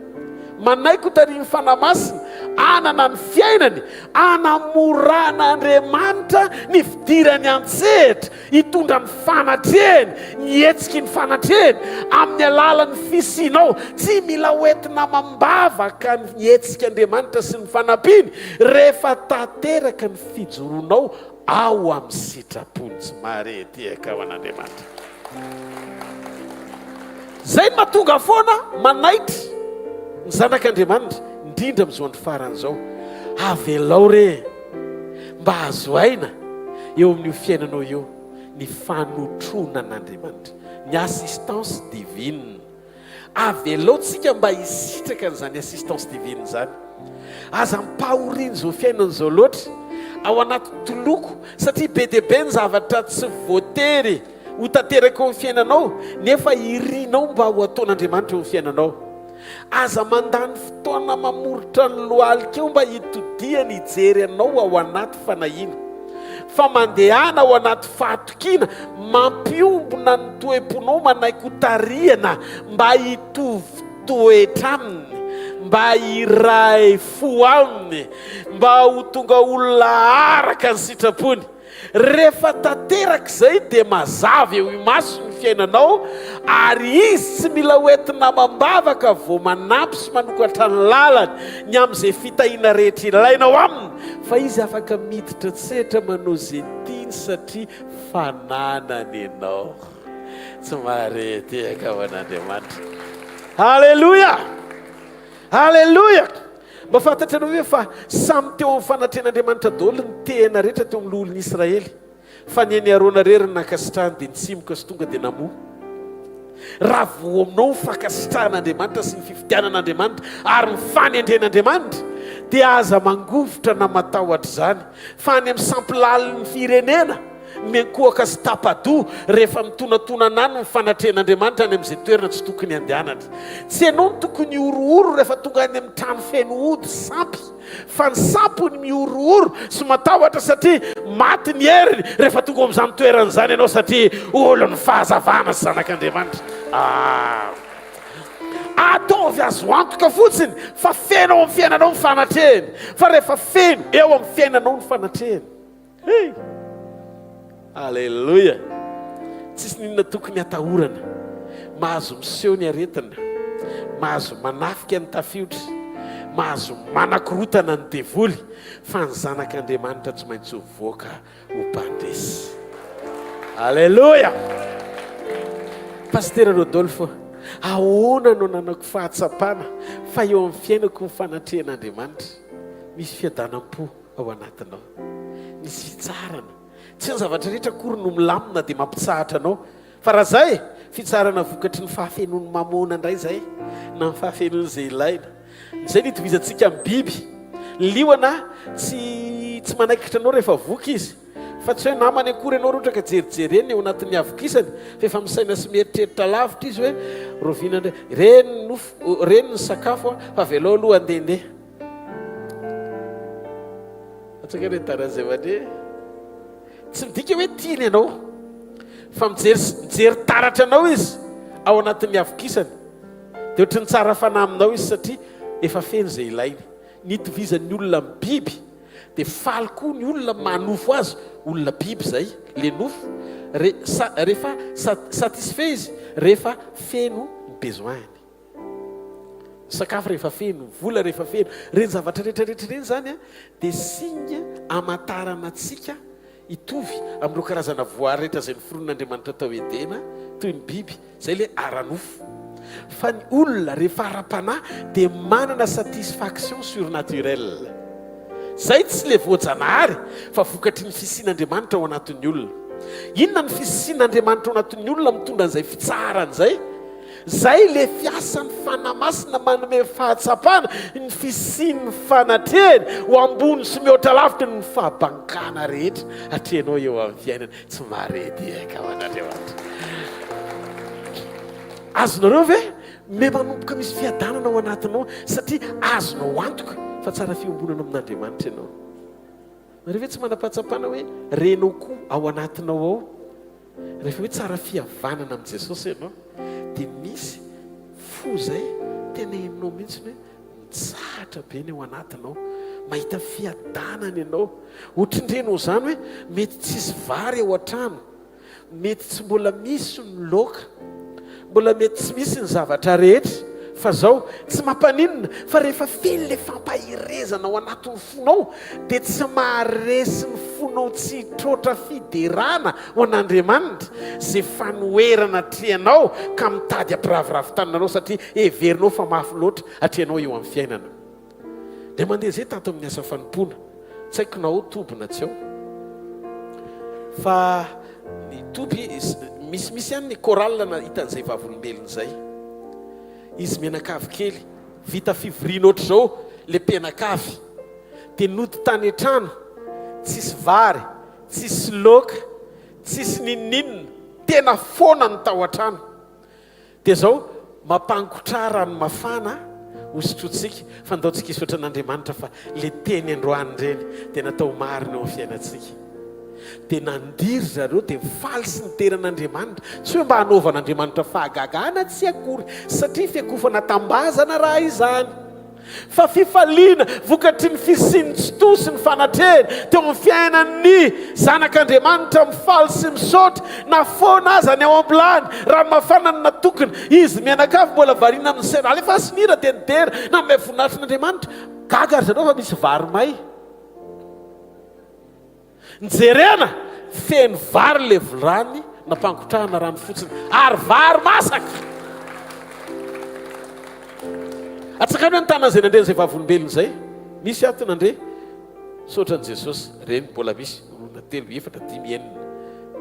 manaiky ho tariany fanamasina anana ny fiainany, anamorana Andriamanitra ny fidirany an-tsehatra, hitondra ny fanatrehany, ny hetsiky ny fanatrehany amin'ny alalan'ny fisinao. Tsy mila hoentina mambavaka ny hetsiky Andriamanitra sy ny fanampiany rehefa tanteraka ny fijoronao ao amin'ny sitrapony tsy maretiaka ao an'Andriamanitra. Zay no mahatonga foana manaitry ny zanak'Andriamanitra indrindra amin'izao andro faran'izao, avelao re mba azo aina eo amin'io fiainanao eo ny fanotronan'Andriamanitra, ny assistance divine. Avelao tsika mba hisitraka n'izany assistance divine zany. Aza mpahoriana izao fiainan'izao loatra ao anaty toloko, satria be dia be ny zavatra tsy voatery ho tanteraka eo amin'ny fiainanao nefa irinao mba ho ataon'Andriamanitra eo amin'ny fiainanao. Aza mandany fotoana mamoritra ny lohalikeo mba hitodiany hijery anao ao anaty fanahiana, fa mandehana ao anaty fahatokiana mampiombona ny toe-ponao manaiky ho tariana mba hitovy toetra aminy, mba hiray fo aminy, mba ho tonga olona araka ny sitrapony. Rehefa tanteraka izay dia mazava eo imaso ny fiainanao, ary izy tsy mila hoentina mambavaka vao manampy sy manokatra ny lalany ny amin'izay fitahiana rehetra ilainao aminy, fa izy afaka miditra tsetra manao zay tiany satria fananany ianao. Tsy mahareteka ho an'Andriamanitra. Halleluja, halleluja. Mba fantatra anao hoe fa samy teo amin'ny fanatren'Andriamanitra daholo ny tena rehetra teo amin'ny loholon'ny Israely, fa ny any Arona rery ny nakasitrahany dia nitsimoka sy tonga dia namoa. Raha vo aminao ny fankasitrahan'Andriamanitra sy ny fifidianan'Andriamanitra ary mifany andren'Andriamanitra dia aza mangovotra na matahotra zany, fa any amin'ny sampilali ny firenena menkoaka sy tapadoa rehefa mitonatona any ny fanatren'Andriamanitra any amin'izay toerana tsy tokony andehanatra. Tsy ianao ny tokony orooro rehefa tonga any amin'ny trano feno ody sampy, fa ny sampony miorooro sy matahotra satria maty ny heriny rehefa tonga amin'izany toerana izany ianao, satria olo ny fahazavana sy zanak'Andriamanitra. Ataovy azo antoka fotsiny fa feno ao amin'ny fiainanao ny fanatrehany, fa rehefa feno eo amin'ny fiainanao ny fanatrehany, Alleluia. Tsisy ninona tokony atahorana, mahazo miseho ny aretina, mahazo manafika ny tafiotra, mahazo manakorotana ny devoly, fa ny zanak'Andriamanitra tsy maintsy ho voaka ho mpandresy. Alleluia. Pasteur Rodolfo, ahoana no nanako fahatsapana fa eo amin'ny fiainako ny fanatrehan'Andriamanitra misy fiadanam-po ao anatinao, misy fitsarana, tsy ny zavatra rehetra akory no milamina dia mampitsahatra anao, fa raha zay fitsarana vokatry ny fahafenon'ny mamona indray zay na ny fahafenon'izay ilaina. Zay ny itovizantsika amin'ny biby, ny liona tsy manaikitra anao rehefa voky izy, fa tsy hoe namany akory ianao roatra ka jerijereny eo anatin'ny avokisany, fa efa misaina sy mieritreritra lavitra izy hoe rovina indray reny nofo reny ny sakafo fa velao aloha andehandeha. Atsaka re tarazy avane tsy midika hoe tiany ianao, fa mijery taratra anao izy ao anatin'ny avokisany, dia ohatry ny tsara fanahy aminao izy satria efa feno izay ilainy. Ny itovizan'ny olona amin'ny biby dia faly koa ny olona manofo azy, olona biby zay le nofo rehefa satisfait izy rehefa feno ny besoiny. Sakafo rehefa feno, vola rehefa feno, reny zavatra rehetrarehetra reny zany dia singa amatarana antsika hitovy amin'ireo karazana voary rehetra izay noforon'Andriamanitra tao edena toy ny biby zay le aranofo. fa ny olona rehefa ara-panahy dia manana satisfaction surnaturelle. Zay tsy le voajanahary fa vokatry ny fisian'Andriamanitra ao anatin'ny olona. Inona ny fisian'Andriamanitra ao anatin'ny olona mitondra an'izay fitsarana zay? Zay le fiasan'ny fanamasina manome fahatsapana, ny fisian'ny fanatreny ho ambony sy mihoatra lavitra ny fahabankana rehetra atrenao eo amin'ny fiainana. Tsy maredy eka ho an'Andriamanitra. Azonareo ve me manomboka misy fiadanana ao anatinao satria azonao antoka fa tsara fiombonana amin'Andriamanitra ianao. Nareo ve tsy manam-pahatsapana hoe renao koa ao anatinao ao rehefa hoe tsara fihavanana amin'i Jesosy ianao dia misy fo zay tena henonao mihitsy hoe mitsahatra be ny ao anatinao, mahita fiadanana ianao. Ohatrindrenao zany hoe mety tsisy vary ao an-trano, mety tsy mbola misy ny laoka, mbola mety tsy misy ny zavatra rehetra, fa zao tsy mampaninona fa rehefa fely le fampahirezana ao anatin'ny fonao dia tsy maharesy ny fonao tsy trotra fiderana ho an'Andriamanitra zay fanoerana atreanao ka mitady ampiraviravin-tananao satria heverinao fa mafy loatra atreanao eo amin'ny fiainana. Dia mandeha zay tato amin'ny asa fanompoana, tsy haiko na ho tobina tsy ao fa ny toby misy ihany ny koralina na hitan'izay vavolombelona zay. Izy menakavy kely vita fivoriana ohatr' zao le penakavy dia nody tany an-trano, tsisy vary, tsisy laoka, tsisy nininina, tena foana ny tao an-trano. Dia zao mampangotrara ny mafana hosotrotsika fa ndaontsika isotra an'Andriamanitra fa le teny androany ireny dia natao marina eo amin'ny fiainantsika. Dia nandiry zareo dia faly sy ny teran'Andriamanitra, tsy hoe mba hanaovan'Andriamanitra fahagagana tsy akory satria fiakofana tambazana raha izany, fa fifaliana vokatry ny fisiany tsy sy ny fanatrena teo amin'ny fiainan'ny zanak'Andriamanitra mifaly sy misaotra na foana aza ny ao am-bilany raha mafana ny natokana. Izy mianakavy mbola variana amin'ny saina alefa asinira dia nidera na may voninahitrin'Andriamanitra gaga ry zareo fa misy vary may. Nijerena feno vary le vilany nampangotrahana rano fotsiny ary vary masaka. Atsakany hoe ny tanana zay nandre zay vavolombelona zay misy ato nandre saotra an' Jesosy reny mbola misy na 3, 4, 5, 6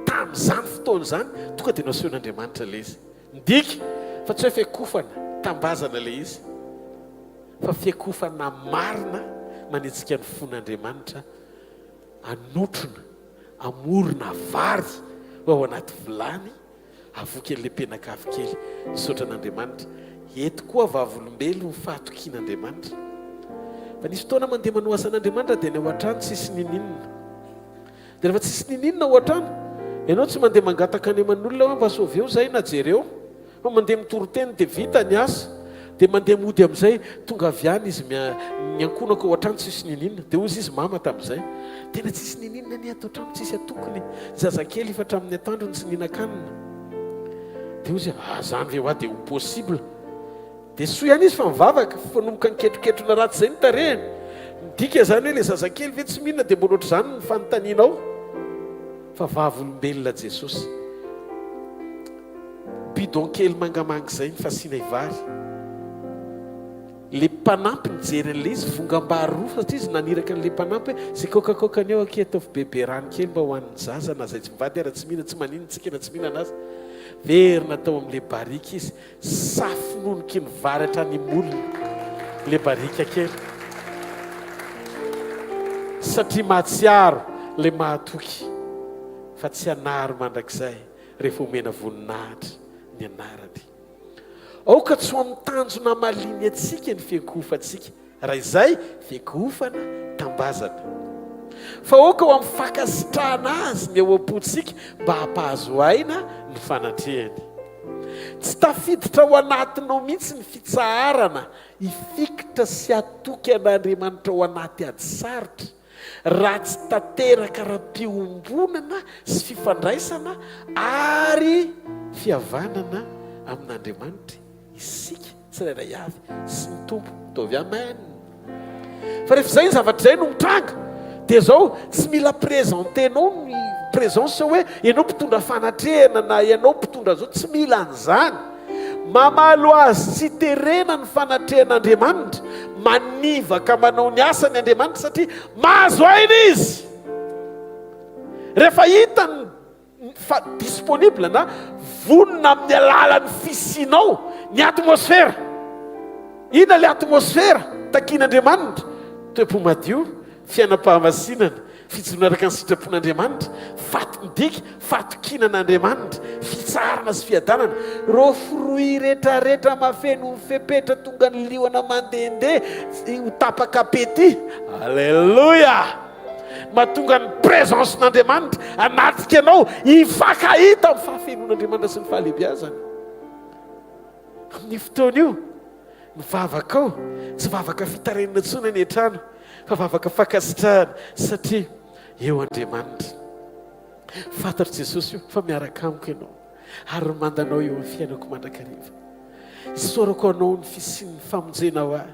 tamin'izany fotoana zany tonga dia nasehoan'Andriamanitra le izy. Ndika fa tsy hoe fiakofana tambazana le izy fa fiakofana marina manetsika ny fon'Andriamanitra anotrona amorona vary ao anaty vilany avoky an'le penakavy kely nisaotra an'Andriamanitra. Eto koa vavolombelo fahatokian'Andriamanitra fa nisy fotoana mandeha manoasa an'Andriamanitra dia ny ao an-trano tsisy nininina. Dia rehefa tsisy nininina ao an-trano ianao tsy mandeha mangataka any aman'olona hoe mba saoveo zay na jereo fa mandeha mitoroteny dia vita ny asa dia mandeha mody amin'izay tonga avy any izy miankonako ao an-trano tsisy nininina dia ozy izy mama tamin'izay tena tsisy nininina ny ato an-trano tsisy atokony zazakely efa hatramin'ny atandrony tsy ninan-kanina dia ozy zany ve ho dia ho possible dia soa ihany izy fa mivavaka fanomboka niketroketrona ratsy zay ny tarehany midika zany hoe le zazakely ve tsy mihinana dia mbola ohatr' izany ny fanontanianao fa vavolombelona Jesosy bidon kely mangamanga zay ny fasiana ivary. Le mpanampy nijeren'le izy vongam-bary roa satria izy naniraka n'le mpanampy hoe zay kokakokany eo ake ataovy bebe rano kely mba ho an'ny zaza na zay tsy mivady ara tsy mihina tsy manino tsika na tsy mihinana azy verina tao amin'le barika izy safinoniky ny vary hatrany molona le barika kely satria mahatsiaro le mahatoky fa tsy hanary mandrakizay rehefa omena voninahitra ny anarany. Aoka tsy ho amin'ny tanjona maliny atsika ny fiakofantsika raha izay fiakofana tambazana fa aoka ho amin'ny fakasitrahana azy ny ao am-potsika mba hampahazo aina ny fanatrehany. Tsy tafiditra ao anatinao mihitsy ny fitsaharana hifikitra sy hatoky an'Andriamanitra ao anaty ady sarotra raha tsy tanteraka raha-piombonana sy fifandraisana ary fihavanana amin'Andriamanitra isika tsirairay avy sy ny tompo mitovy amen. Fa rehefa izay ny zavatra izay no mitranga dia zao tsy mila présentenao ny présence hoe ianao mpitondra fanatrehana na ianao mpitondra zao, tsy mila an'izany. mamalo azy tsy terena ny fanatrehan'Andriamanitra, manivaka manao ny asany Andriamanitra satria mahazo aina izy. Rehefa hitany disponible na vonona amin'ny alalan'ny fisinao ny atmosfera. Ina le atmosfera takian'Andriamanitra? Toepo madio, fiainam-pahamasinana, fijoraraka ny sitrapon'Andriamanitra, fatomidika, fatokinan'Andriamanitra, fitsarana sy fiadanana. Ro fruit rehetrarehetra mafeno mifepetra tonga ny liona mandehandeha ho tapaka apety. Alleluia! Mahatonga ny présence n'Andriamanitra anatika anao hifankahita amin'ny fahafenon'Andriamanitra sy ny fahalehibiazany. Amin'ny fotoana io mivavaka ao, tsy vavaka fitarenana intsony any an-trano, fa vavaka fankasitrahana satria eo Andriamanitra. Fantatr' Jesosy io fa miaraka amiko ianao ary mandanao eo amin'ny fiainako mandrakariva. Isaorako anao ny fisian'ny famonjena ho ahy,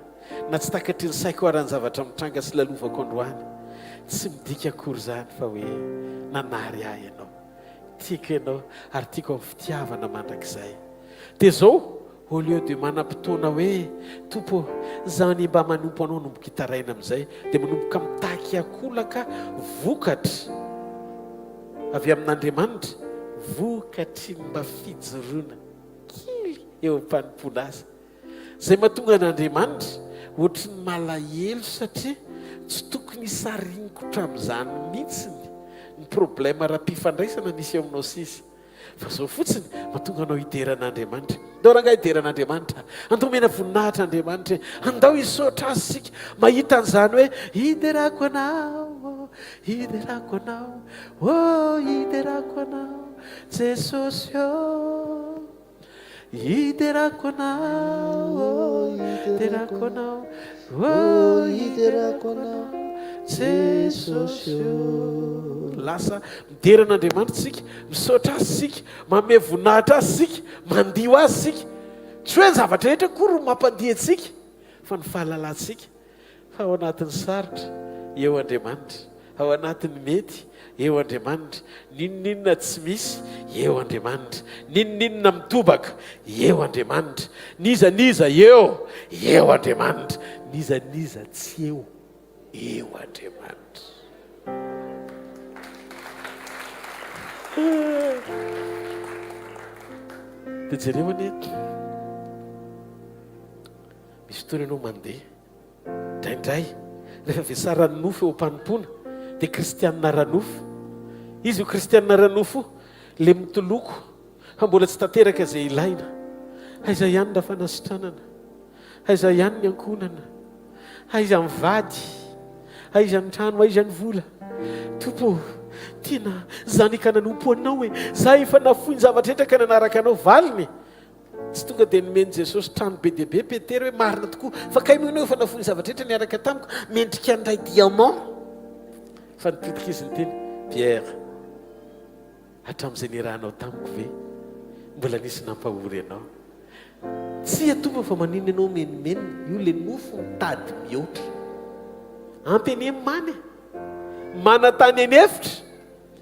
na tsy takatry ny saiko arany zavatra mitranga sy lalovako androany. Tsy midika akory zany fa hoe nanary ahy ianao, tiako ianao ary tiako amin'ny fitiavana mandrakizay. Dia zao au lieu de manam-potoana hoe tompo zany mba manompo anao nomboka hitaraina amin'izay, dia manomboka mitaky akolaka vokatra avy amin'Andriamanitra, vokatry mba fijoroana kely eo am-panompoana azy. Izay mahatonga n'Andriamanitra ohatry ny malahelo satria tsy tokony hisarigniko hatramin'izany mihitsiny ny problème ara-pifandraisana nisy eo aminao sisy. Fa zao fotsiny mahatonga anao hideran'Andriamanitra. Andao rangahy hideran'Andriamanitra, andao mena voninahitra Andriamanitra, andao hisaotra azy sika mahita an'izany hoe hiderako anao, hiderako anao, oh hiderako anao Jesosy oh, hiderako anao, hiderako anao, oh hiderako anao Jesosy oh. Lasa mideran'Andriamanitra sika, misaotra azy sika, manome voninahitra azy sika, mandio azy sika. Tsy hoe ny zavatra rehetra kory mampandihy antsika, fa ny fahalalantsika. Fa ao anatin'ny sarotra eo Andriamanitra, ao anatin'ny mety eo Andriamanitra, ninonninona tsy misy eo Andriamanitra, ninonninona mitobaka eo Andriamanitra, nizaniza eo Andriamanitra, nizaniza tsy eo Andriamanitra. Dia jereo anie misy fotoana ianao mandeha indraindray rehefa vesara ranofo eo am-panompoana dia kristianina ranofo. Izy io kristianina ranofo le mitoloko fa mbola tsy tanteraka izay ilaina. Aiza ihany ny fanasitranana, aiza ihany ny ankonana, aiza ny vady, aiza ny trano, aiza ny vola. Tompo tena zany ka nanompo anao hoe za efa nafoy ny zavatra rehetra ka nanaraka anao valiny. Tsy tonga dia nomeny Jesosy trano be dia be Petera hoe marina tokoa fa kay moa ianao efa nafoy ny zavatra rehetra niaraka tamiko, mendrika an'ilay diamant. Fa nipitika izy ny teny, Pierre, hatramin'izay niarahanao tamiko ve mbola nisy nampahory ianao? Tsy atomba fa manino ianao menimenina, io le nofo mitady mihoatra. Ampy eny mamy manatany eny efitra,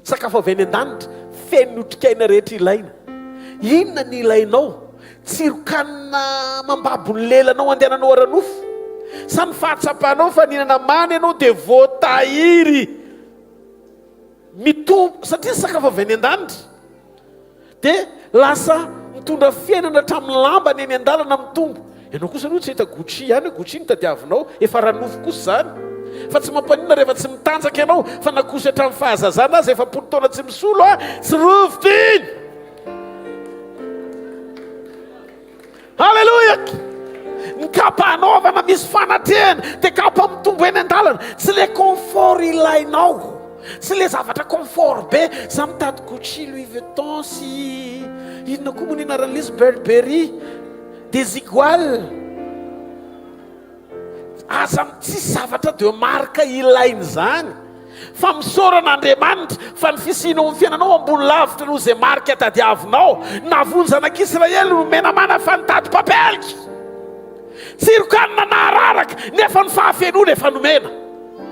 sakafo avy any an-danitra, feno otrikaina rehetra ilaina. Inona ny ilainao? Tsirokanina mambabo ny lelanao andehananao ara-nofo, sa ny fahatsapanao fa ninana mamy ianao dia voatahiry mitombo satria sakafo avy any an-danitra. Dia lasa mitondra fiainana hatramin'ny lamba ny eny an-dalana mitombo. Ianao kosa aloha tsy hita Gucci ihany, Gucci ny tadiavinao, efa ranofo kosa zany. Fa tsy mampanina rehefa tsy mitanjaka ianao fa nakosy hatramin'ny fahazazana azy efa polo taona tsy misolo tsy rovitra iny. Halleluja! Ny kapa anaovana misy fanatrehana dia kapa mitombo eny an-dalana, tsy le confort ilainao, tsy le zavatra confort be. Za mitady Gucci, Louis Vuitton sy inona koa moa ny anaran'izy, Burberry, Desigual. Aza tsy zavatra de marka ilaina zany, fa misoran'Andriamanitra fa ny fisianao amin'ny fiainanao ambony lavitra no izay marika tadiavinao. Navonjanak'Israely no menamana fa nitady papelika, tsirokanina nahararaka nefa ny fahafenona efa nomena.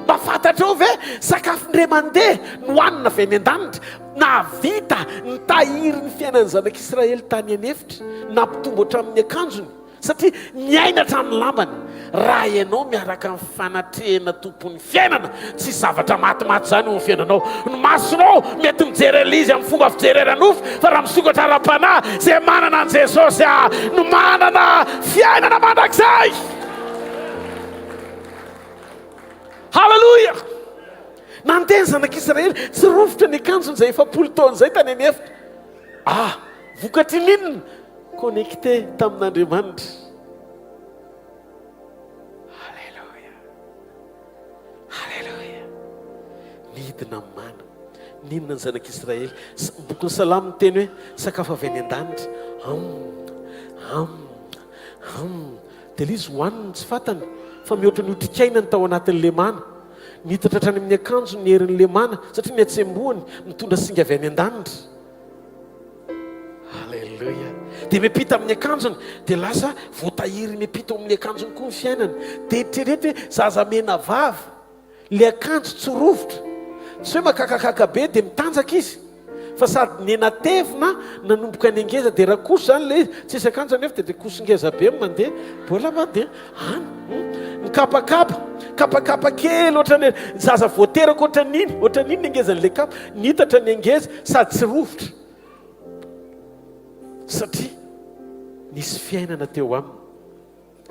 mba fantatrao ve sakafondre mandeha nohanina avy any an-danitra na vita nitahiry ny fiainany zanak'Israely tany anefitra nampitombo hatramin'ny akanjony satria miaina hatramin'ny lambany. Raha ianao miaraka amin'ny fanatrehana tompon'ny fiainana tsy zavatra matimaty zany ny fiainanao. Ny masonao mety mijery elizy amin'ny fomba fijereran'ofo fa raha misokatra ara-panahy izay manana an' Jesosy no manana fiainana mandrakizay. Halleluja. Nanteny zanak'Israely tsy rofotra ny akanjony izay 100 taona izay tany anefitra. Vokatry n'inona connecté tamin'Andriamanitra. Halleluja. Halleluja. Nidina mana. Ninona ny zanak'Israely. Boky ny Salamo miteny hoe sakafo avy any an-danitra. Dia ilay izy hohaniny tsy fantany fa mihoatra ny otrikaina ny tao anatin'le mana. Nitatra hatrany amin'ny akanjo ny herin'le mana satria ny atsembohany mitondra singa avy any an-danitra. Halleluja. Dia miampita amin'ny akanjony dia lasa voatahiry miampita amin'ny akanjony koa ny fiainany. Dia eritreretra hoe zaza mena vava le akanjo tsy rovotra tsy hoe makakakaka be dia mitanjaka izy fa sady nenatevina nanomboka ny angeza dia raha koso zany le izy tsisy akanjo anefa dia koso ngeza be mandeha mbola mandeha mikapakapa kely ohatrany zaza voateraka ohatran'iny angezan'le kapa nitatra ny angeza sady tsy rovotra satria nisy fiainana teo aminy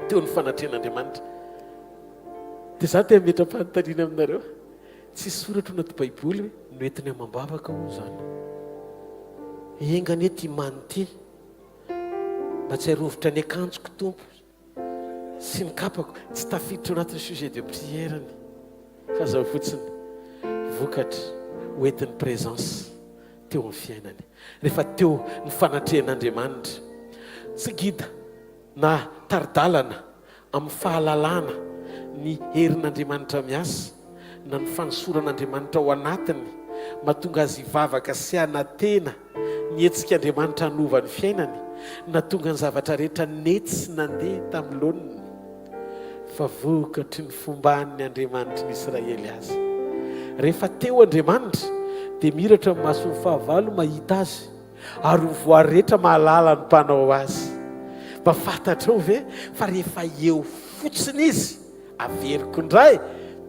teo ny fanatrehan'Andriamanitra. Dia za te metra-panontaniana aminareo tsy soratra anaty baiboly hoe noentiny amam-bavaka ho zany engany hoe ty manoty mba tsy harovotra ny akanjoko tompo sy ny kapako tsy tafiditra anatin'ny sujet de prièrany fa zao fotsiny vokatra hoentin'ny présence teo amin'ny fiainany rehefa teo ny fanatrehan'Andriamanitra tsy gida na taridalana amin'ny fahalalana ny herin'Andriamanitra miasa na ny fanosoran'Andriamanitra ao anatiny mahatonga azy hivavaka sy anatena ny etsik'Andriamanitra hanova ny fiainany natonga ny zavatra rehetra nety sy nandeha tamin'ny loniny fa vokatry ny fomban'ny Andriamanitra ny Israely azy. Rehefa teo Andriamanitra dia miratra ny mason'ny fahavalo mahita azy ary ny voary rehetra mahalala ny mpanao azy. Mba fantatrao ve fa rehefa eo fotsiny izy averiko indray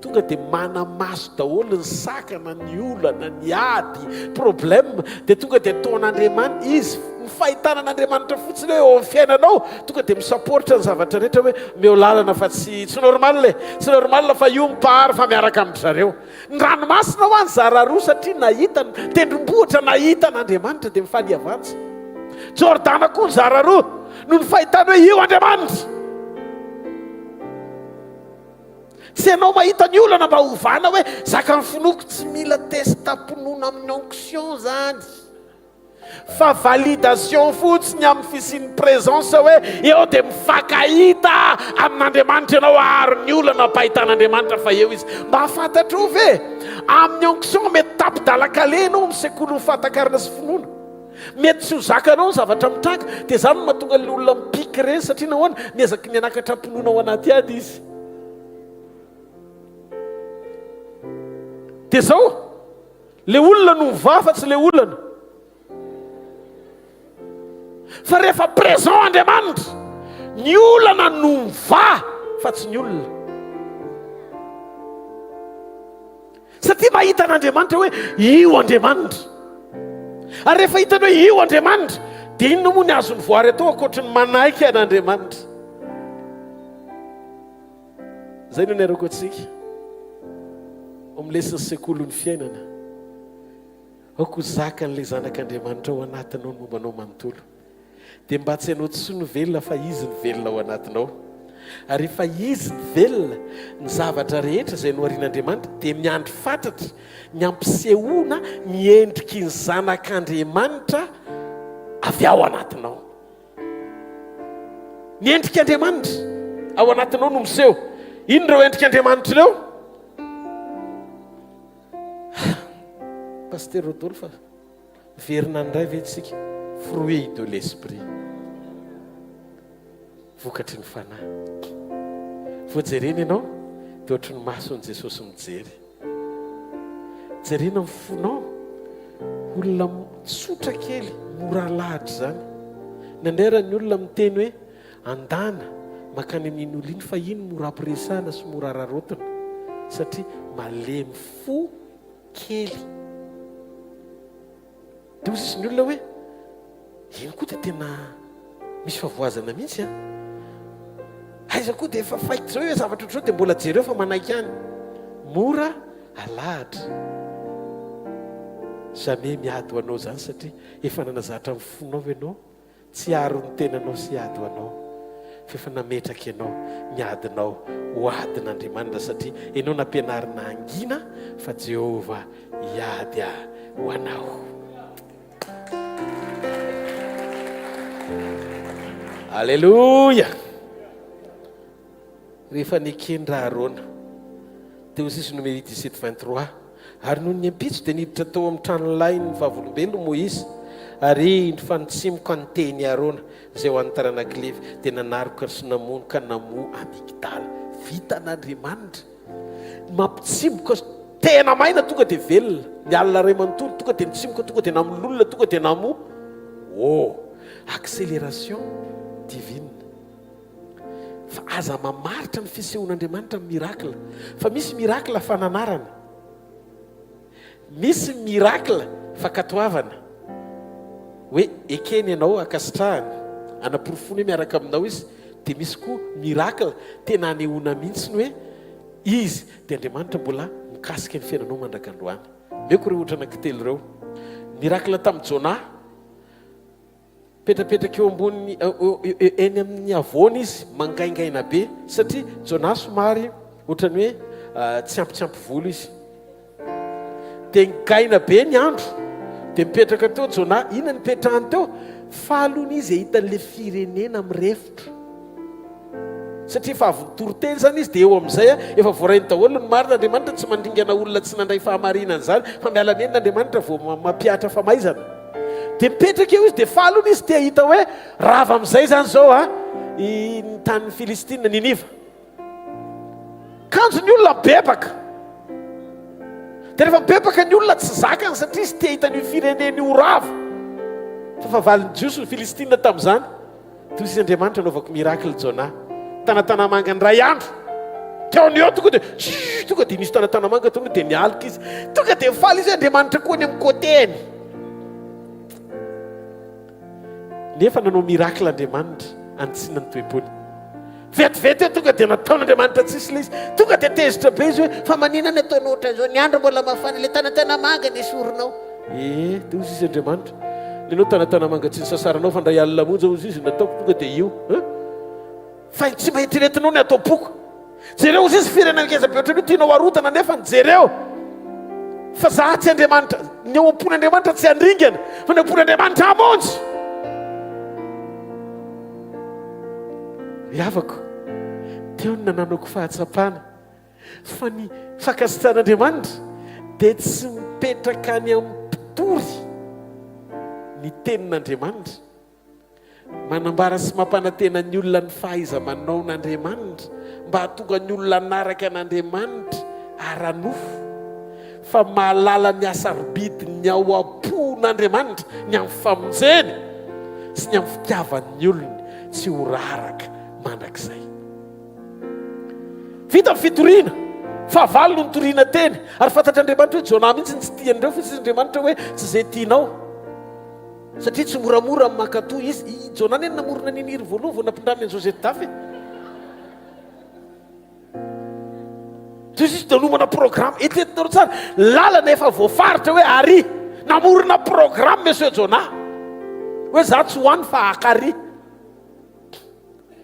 tonga dia manamaso daholo ny sakana ny olana ny ady problème dia tonga dia ataon'Andriamanitra izy ny fahitanan'Andriamanitra fotsiny hoe eo amin'ny fiainanao tonga dia misaporitra ny zavatra rehetra hoe meo lalana fa tsy normal fa io mipahary fa miaraka amin'ny zareo. Ny ranomasina ho any zara roa satria nahita tendrombohitra nahita n'Andriamanitra dia mifaly avanja. Jordana koa ny zara roa no ny fahitana hoe io Andriamanitra. Tsy ianao mahita ny olana mba hovana hoe zaka ny finoko tsy mila testa-pinoana amin'ny onction zany fa validation fotsiny amin'ny fisian'ny présence hoe eo dia mifankahita amin'Andriamanitra ianao aharo ny olana mpahitan'Andriamanitra fa eo izy. Mba fantatro ve amin'ny onction mety tapidalakale ianao misekoly ny fahatakarana sy finoana mety tsy ho zakanao ny zavatra mitranga dia zany mahatonga ny olona mipika ireny satria nahoana miezaka mianakatra mpinoana ao anaty ady izy. Dia zao le olona no miva fa tsy le olana fa rehefa présent Andriamanitra ny olana no miva fa tsy ny olona satria mahita n'Andriamanitra hoe io Andriamanitra ary rehefa hitany hoe io Andriamanitra dia inona moa ny azony voary atao ankoatra ny manaiky an'Andriamanitra. Zay no niarako antsika lesiny sekolon'ny fiainana aoko zaka n'ilay zanak'Andriamanitra ao anatinao ny mombanao manontolo dia mba tsy hainao tsoa ny velona fa izy ny velona ao anatinao ary rehefa izy ny velona ny zavatra rehetra izay noharian'Andriamanitra dia miandry fatratra ny ampisehoana ny endriky ny zanak'Andriamanitra avy ao anatinao. Ny endriky Andriamanitra ao anatinao no miseho. Ino ireo endriky Andriamanitra ireo? Pasteur Rodolphe verina ndray ve tsika fruit de l'esprit vokatry ny fanahy voajereny ianao toatry ny masony Jesosy mijery. Jerena mifonao olona tsotra kely mora lahatra zany. Nanderany olona miteny hoe andana makany amin'iny olo iny fa iny mora ampiresahana sy mora rarotona satria malemy fo kely. Dia hozy ny olona hoe iny koa dia tena misy favoazana mihitsy a. Aiza koa dia efa faiko zao hoe zavatra ohatrao dia mbola jereo fa manaiky any. Mora alahatra. Jamais miady ho anao zany satria efa nanazatra amin'ny fonao ianao, tsy aro ny tenanao sy ady ho anao, fa efa nametraka ianao miadinao ho adin'Andriamanitra satria ianao nampianarina angina fa Jehova hiady ho anao. Alleluia. Rehefa nikendra Arona teo sisy numéro 17-23 ary noho ny impitso dia niditra tao amin'ny tranolay ny vavolombelona Moïse ary ny fanitsimoko ny teny Arona izay ho an'ny taranak'Levy dia nanaroka sy namono ka namoa amigdala. Vitan'Andriamanitra mampitsimoka tena maina tonga dia velona. Ny alina ray manontolo tonga dia nitsimoka tonga dia namololona tonga dia namoa. Accélération divine. Fa aza mamaritra ny fisehoan'Andriamanitra miracle. Fa misy miracle fananarana, misy miracle fakatoavana. Hoe ekeny ianao akasitrahany anaporofony miaraka aminao izy. Dia misy koa miracle tena anehoana mihitsy ny hoe izy dia Andriamanitra mbola mikasika ny fiainanao mandrakandroany. Meko reo ohatra anankitelo reo. Miracle tamin'ny Jona, petrapetraka eo ambony eny amin'ny avony izy mangaingaina be satria Jona somary ohatrany hoe tsy ampy volo izy. Dia ngaina be ny andro dia mipetraka teo Jona. Inona ny petrahany teo? Falony izy hitan'le firenena mirefotra satria efa avy nitoroteny zany izy. Dia eo amin'izay efa voarainy daholo ny marina. Andriamanitra tsy mandringana olona tsy nandray fahamarinana zany fa miala ny Andriamanitra vao mampiatra famaizana. Dia mipetraka eo izy dia falony izy dia hita hoe rava amin'izay zany zao ny tanin'ny Filistina Niniva. Kanjo ny olona bebaka. Dia rehefa mibebaka ny olona tsy zakany satria izy tia hita ny fireneny ho rava. Fa valiny jiosy ny Filistina tamin'izany. Toy izy Andriamanitra anaovako miracle Jona. Tanatanamanga ny ray andro teo ny eo tonga dia nisy tanatanamanga tonga dia nialika izy. Tonga dia faly izy Andriamanitra koa ny amin'ny côtény. Nefa nanao miracle Andriamanitra antsina ny toepony. Vetivety eo tonga dia nataon'Andriamanitra tsisy le izy. Tonga dia tezitra be izy hoe fa manina ny ataonao ohatran'izao, ny andro mbola mafana, le tanatanamanga ny esorinao. Teo izy Andriamanitra. Lenao tanatanamanga tsy sasaranao fa ndray alina monja ozy izy nataoko tonga dia io. Fa tsy mahitreretinao ny atao poko. Jereo izy izy firenena ngeza be ohatran'io tianao arotana nefa ny jereo. Fa za tsy Andriamanitra, ny eo ampon'Andriamanitra tsy andringana fa ny ampon'Andriamanitra amonjy. Havako teo ny nananako fahatsapana fa ny fakasitan'Andriamanitra dia tsy mipetraka any amin'ny mpitory ny tenin'Andriamanitra. Manambara sy mampanantena ny olona ny fahaiza-manao n'Andriamanitra mba hatonga ny olona naraka an'Andriamanitra aranofo. Fa mahalala ny hasarobidin'ny ao am-pon'Andriamanitra ny amin'ny famonjeny sy ny amin'ny fitiavan'ny olony tsy ho raraka mandrakizay. Vita ny fitoriana fa valo no nitoriana teny ary fantatr'Andriamanitra hoe Jona mihitsy tsy tian'ireo fa tsy Andriamanitra hoe tsy izay tianao satria tsy moramora makatoa izy. Jona neny namorona niniry voaloha vao nampindraminy an'i José Dafy. Izy danomana programme etletinareo tsara lalana efa voafaritra hoe ary namorona programme monsieur Jona hoe za tsy hoany fa akary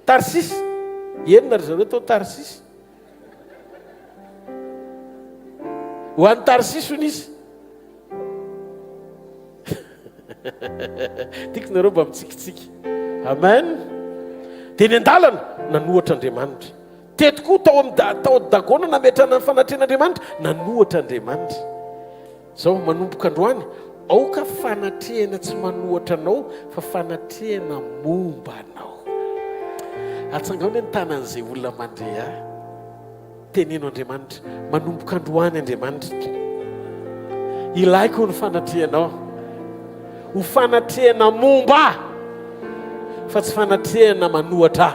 Tarsis. Enina ry zareo tao Tarsis. Ho an'ny Tarsis hono izy. Tiako nareo mba mitsikitsiky. Amen. Dia ny andalana nanohatra Andriamanitra. Tetikoa tao dagona nametrana ny fanatrehan'Andriamanitra nanohatra Andriamanitra. Zao manomboka androany aoka fanatrehana tsy manohatra anao fa fanatrehana momba anao. Atsangao ny tanan'izay olona mandre teneno Andriamanitra manomboka androany Andriamanitra ilaiko ny fanatrehanao ho fanatrehana momba fa tsy fanatrehana manohatra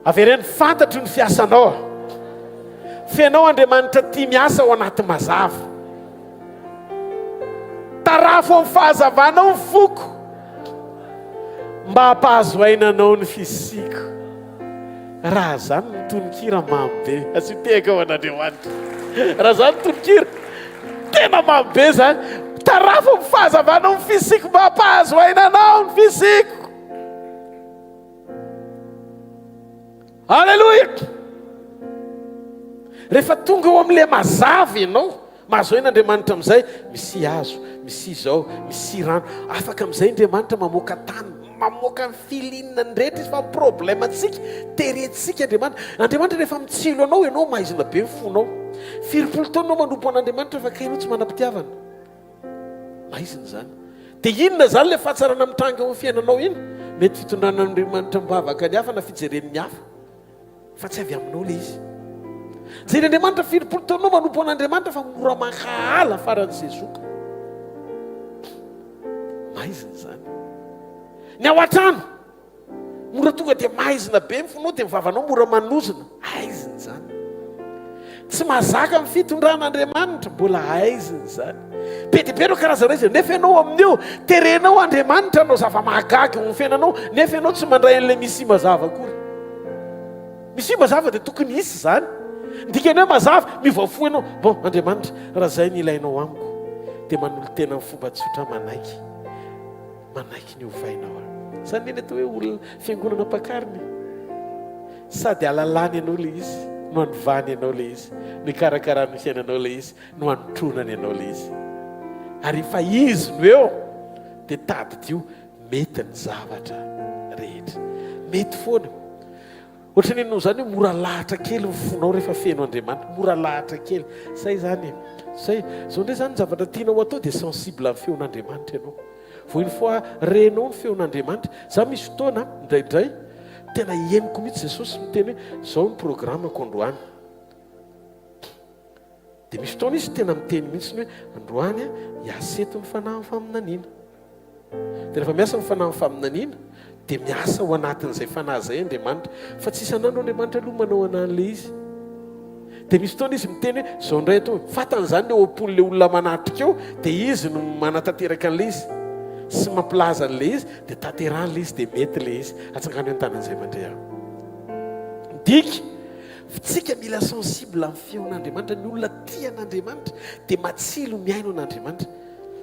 avereny fantatry ny fiasanao fianao Andriamanitra tia miasa ao anaty mazava tarafo amin'ny fahazavanao ny foko mba hampahazoainanao ny fisiko raha zany ny tononkira mambe asiteka ao an'Andriamanitra raha zany tononkira tena mambe zany tarafo amin'ny fahazavanao ny fisiko mba hampahazoainanao ny fisiko. Halleluja. Rehefa tonga eo amin'ilay mazava ianao mahazoaina Andriamanitra amin'izay misy hazo misy izao misy rano afaka amin'izay Andriamanitra mamoaka tany mamoaka filinina ny rehetra izy fa problème antsika terentsika Andriamanitra rehefa mitsilo anao ianao maizina be ny fonao 20 taona anao manompo an'Andriamanitra fa kainao tsy manam-pitiavana maizina zany dia inona zany ilay fahatsarana mitranga eo amin'ny fiainanao iny mety fitondrana Andriamanitra mibavaka ny hafa na fijeren'ny hafa fa tsy avy aminao ilay izy zay Andriamanitra 20 taona manompo an'Andriamanitra fa mora mankahala faran'izay zoka maizina zany ny ao an-trano mora tonga dia maizina be mifonao dia mivavanao mora manozina aizina zany tsy mazaka amin'ny fitondran'Andriamanitra mbola aizina zany be dia be no karazana izy nefa ianao amin'io terenao Andriamanitra anao zava-mahagaga ny fiainanao nefa ianao tsy mandray an'ilay misy mazava akory misy mazava dia tokony hisy zany ndikany hoe mazava mivafo ianao bon Andriamanitra raha zay ny ilainao amiko dia manolo tena amin'ny fomba tsotra manaiky ny ovainao zany eny atao hoe olona fiangonana mpakariny sady alalany ianao le izy no anovany ianao le izy no ikarakarany fiainanao le izy no anotronany ianao le izy ary fa izy no eo dia tadidio mety ny zavatra rehetra mety foana ohatrany ianao zany hoe mora lahatra kely ny fonao rehefa feno Andriamanitra mora lahatra kely say zany say zao ndray zany zavatra tianao atao dia sensible amin'ny feon'Andriamanitra ianao vo une fois renao ny feon'Andriamanitra za misy fotoana indraindray tena henoko mihitsy Jesosy miteny hoe zao ny programako androany dia misy fotoana izy tena miteny mihitsy hoe androany hiaseto ny fanahy faminaniana dia rehefa miasa ny fanahy faminaniana dia miasa ao anatin'izay fanahy zay Andriamanitra fa tsy isan'andro Andriamanitra aloha manao an'le izy dia misy fotoana izy miteny hoe zao ndray atao fatan'izany le oampon'le olona manatrika eo dia izy no manatanteraka an'le izy sy mampilaza an'le izy dia tanteran'le izy dia mety le izy atsangano an-tanan'izay mandray aho diky tsika mila sensible amin'ny feon'Andriamanitra ny olona tian'Andriamanitra dia matsilo miaino an'Andriamanitra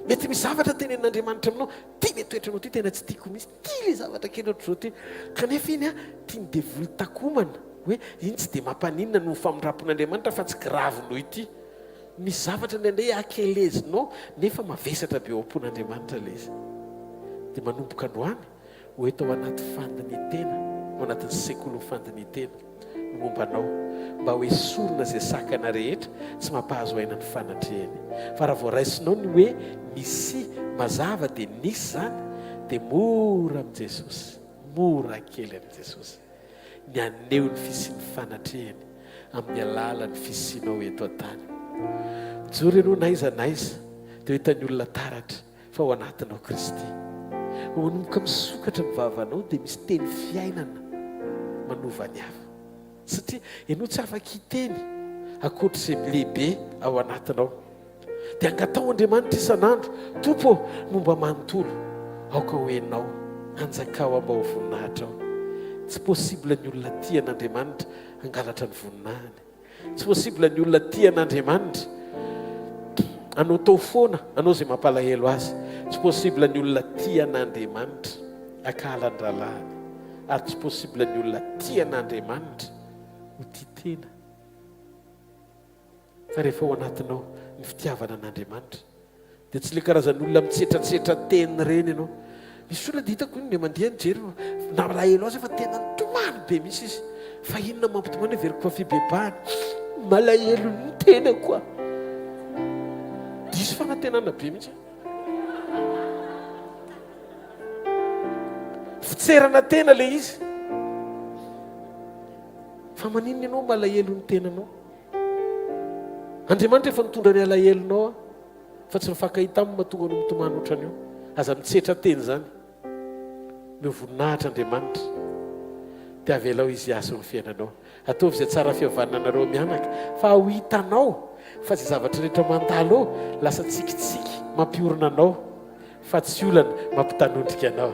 mety misy zavatra tenen'Andriamanitra aminao tia le toetranao ty tena tsy tiako misy tia le zavatra kely ohatr'izao ty kanefa iny tia ny devoly takomana hoe iny tsy dia mampanina no famindrapon'Andriamanitra fa tsy grave noho ity misy zavatra nandray akelezinao nefa mavesatra be ao am-pon'Andriamanitra le izy dia manomboka androany ho eto ao anaty fandinitena ao anatin'ny sekoly fandinitena no mombanao mba hoe sorona zay sakana rehetra tsy mampahazo aina ny fanatrehany fa raha voaraisinao ny hoe misy mazava dia nisy zany dia mora amin'i Jesosy mora kely amin'i Jesosy ny aneho ny fisian'ny fanatrehany amin'ny alalan'ny fisianao eto an-tany jory ianao naiza dia hitany olona taratra fa ao anatinao Kristy manomboka misokatra mivavanao dia misy teny fiainana manovany hafa satria ianao tsy afaka hiteny akoatr'izay lehibe ao anatinao dia angatao Andriamanitra isan'andro tompo momba manontolo aoka hoenao anjakao amba ho voninahitra ao tsy possible ny olona tian'Andriamanitra angalatra ny voninahiny tsy possible ny olona tian'Andriamanitra anao tao foana anao zay mampalahelo azy tsy possible ny olona tian'Andriamanitra akahalan-dralahany ary tsy possible ny olona tian'Andriamanitra ho titena fa rehefa ao anatinao ny fitiavana an'Andriamanitra dia tsy le karazan'olona mitsetratsetra teny reny ianao misy olona dia hitako iny mandeha nijery nalahelo azy fa tena nitomany be misy izy fa inona mampitomany hoe veriko fa fibebahany malahelo ny tena koa diso fanantenana be mihitsy fitserana tena le izy fa maninona ianao malahelo ny tenanao? Andriamanitra efa nitondra ny alahelonao fa tsy mifankahita amin'ny mahatonga no mitomany ohatran'io. Aza mitsetra teny zany mivoninahitra Andriamanitra dia avelao izy aso ny fiainanao. Ataovy izay tsara fihavananareo mianaka fa ho hitanao fa izay zavatra rehetra mandalo lasa tsikitsiky mampiorina anao fa tsy olana mampitanondrika anao.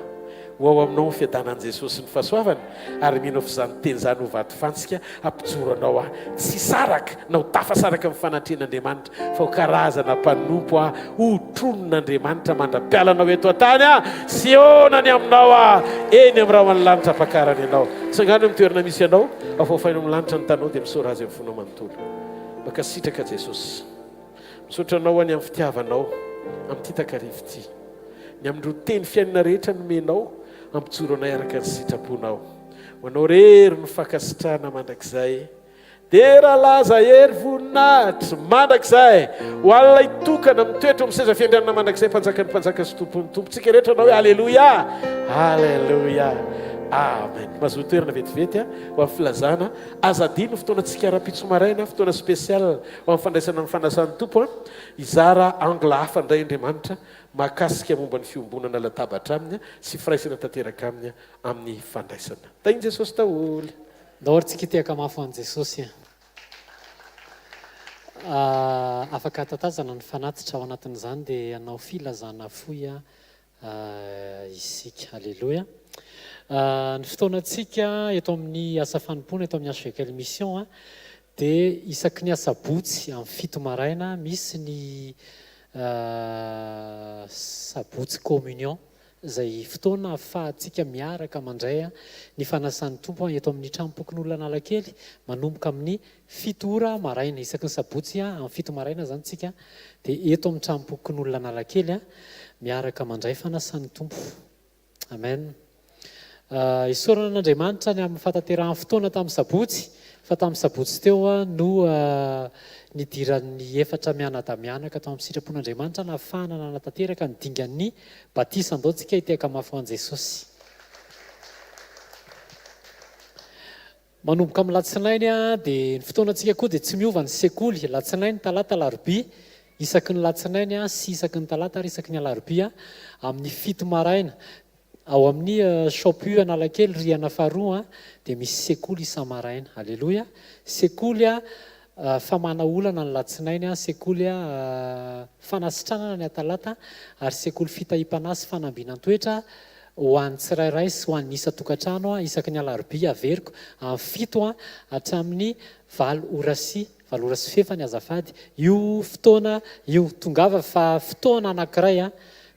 Ho ao aminao ny fiadanan'i Jesosy ny fahasoavana ary mino fa izany teny izany ho vato fantsika hampijoro anao tsy saraka na ho tafasaraka amin'ny fanatrehan'Andriamanitra fa ho karazana mpanompo ho tronon'Andriamanitra mandra-pialanao eto an-tany sy onany aminao eny amin'ny raha amin'ny lanitra ampakarany ianao. Tsangano amin'ny toerana misy ianao afaofaino amin'ny lanitra ny tanao dia misaora azy amin'ny fonao manontolo. Maka sitraka Jesosy, misaotra anao any amin'ny fitiavanao amin'ity takarivo ity, ny amin'ireo teny fiainana rehetra nomenao ampijoro anay araka ny sitraponao. Ho anao rery no fankasitrahana mandrakizay dia raha laza hery voninahitra mandrakizay ho alina hitokana mitoetra miseza fiandrianana mandrakizay mpanjaka ny mpanjaka sy tompony tompontsika rehetra anao hoe alleluia, alleluia, amen. Mazoto toerana vetivety ho amin'ny filazana azadino fotoanantsika ara-pitso maraina, fotoana spesial ho amin'ny fandraisana ny fanasan'ny tompo izara angla hafa indray Andriamanitra mahakasika momba ny fiombonana latabatra aminy sy firaisana tanteraka aminy amin'ny fandraisana. Tainy Jesosy taholy. Dahorintsika itehaka mafo an' Jesosy. Afaka tatazana ny fanatitra ao anatin'izany dia anao filazana foy isika. Alleluia. Ny fotoanantsika eto amin'ny asa fanompoana eto amin'ny hvkl-mission dia isaky ny asabotsy amin'ny 7 maraina misy ny sabotsy communion izay fotoana ahafahantsika miaraka mandray ny fanasan'ny tompo eto amin'ny trampokon'olona Analakely manomboka amin'ny 7 ora maraina. Isaky ny sabotsy amin'ny 7 maraina zany tsika dia eto amin'ny trampokon'olona Analakely miaraka mandray fanasan'ny tompo. Amen. Isorana n'Andriamanitra ny amin'ny fataterahany fotoana tamin'ny sabotsy fa tamin'ny sabotsy teo no nidiran'ny efatra mianadamianaka tao amin'ny sitrapon'Andriamanitra nahafahana nanatanteraka ny dingan'ny batisa. Andao tsika itehaka mafy ho an' Jesosy. Manomboka amin'ny latsinainy dia ny fotoanantsika koa dia tsy miova ny sekoly. Latsinainy, talata, alarobia, isaky ny latsinainy sy isaky ny talata ary isaky ny alarobia amin'ny 7 maraina. Ao amin'ny Chopu Analakely riana faharoa dia misy sekoly isa-maraina. Alleluia. Sekoly famana olana ny latsinainy, sekoly fanasitranana ny atalata ary sekoly fitahipanasy fanambinan-toetra ho an'ny tsirairay sy ho an'ny isa-tokantrano isaky ny alarobia averiko amin'ny 7 hatramin'ny 9 ora sy 9 ora sy fefany azafady. Io fotoana io tongava fa fotoana anankiray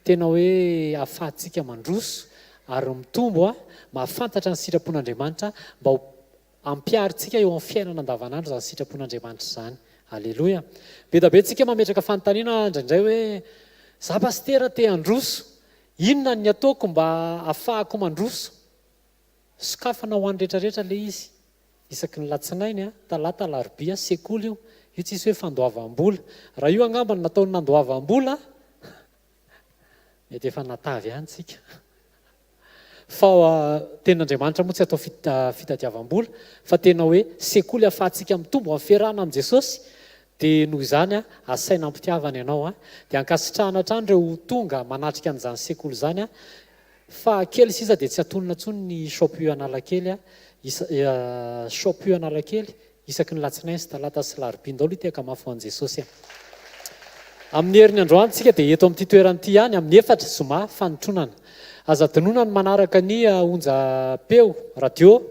tena hoe ahafahantsika mandroso ary mitombo mahafantatra ny sitrapon'Andriamanitra mba ho ampiarintsika eo amin'ny fiainana andavanandro zany sitrapon'Andriamanitra zany. Alleluia. Be da be tsika mametraka fanontaniana indraindray hoe za pastera te handroso, inona ny ataoko mba ahafahako mandroso? Sokafana ho an'ny rehetrarehetra le izy. Isaky ny latsinainy, talata, alarobia, sekoly io tsy isy hoe fandoavam-bola. Raha io angamba nataony nandoavam-bola mety efa natavy ihany tsika. Fa ten'Andriamanitra moa tsy atao fitadiavam-bola fa tena hoe sekoly ahafahantsika mitombo amin'ny fiarahana amin'i Jesosy dia noho izany asaina ampitiavana ianao dia ankasitrahana hatrany ireo tonga manatrika an'izany sekoly zany fa kely sisa dia tsy atonona intsony ny Chopu Analakely Chopu Analakely isaky ny latsinainy sy talata sy larobia. Ndao aloha itehaka mafy ho an'i Jesosy. Amin'ny herin'ny androany tsika dia eto amin'ity toeranyity ihany amin'ny 4 zoma fanotronana. Aza dinonana manaraka ny onja-peo radio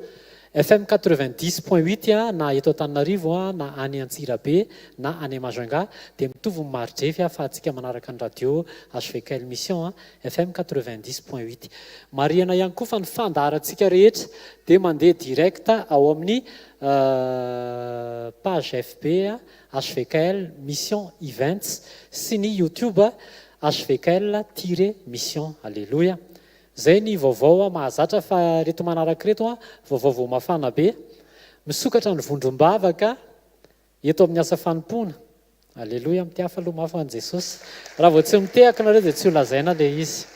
FM 90.8 na eto Antananarivo na any Antsirabe na any Majunga dia mitovy ny maridrefy ahafahantsika manaraka ny radio hvkl-mission FM 90.8. Mariana ihany koa fa ny fandaharantsika rehetra dia mandeha direct ao amin'ny page FB hvkl-mission events sy ny YouTube hvkl-mission. Alleluia. Zay ny vaovao mahazatra fa reto manaraka reto vaovao mafana be misokatra ny vondrom-bavaka eto amin'ny asa fanompoana. Alleluia. Mitiafa aloha mafy an' Jesosy. Raha vao tsy mitehaka nareo dia tsy ho lazaina le izy.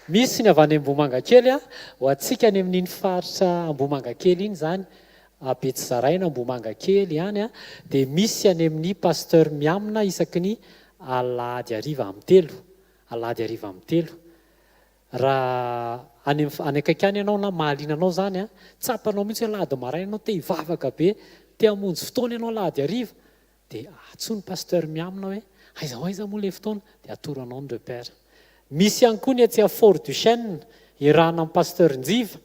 Misy ny avy any Ambomanga kely ho antsika any amin'iny faritra Ambomanga kely iny zany apetsizaraina mbomanga kely ihany a, dia misy any amin'ny pasteur miamina isaky ny alahady ariva amin'ny telo. Raha any akaiky any ianao na mahalinanao zany a, tsapanao mihitsy hoe alahady maraina ianao te hivavaka be, te hamonjy fotoana ianao alahady ariva, dia atsony pasteur miamina hoe aiza moa le fotoana, dia atoranao ny repère. Misy ihany koa ny atsy Fort du Chêne irahana amin'ny pasteur Njiva,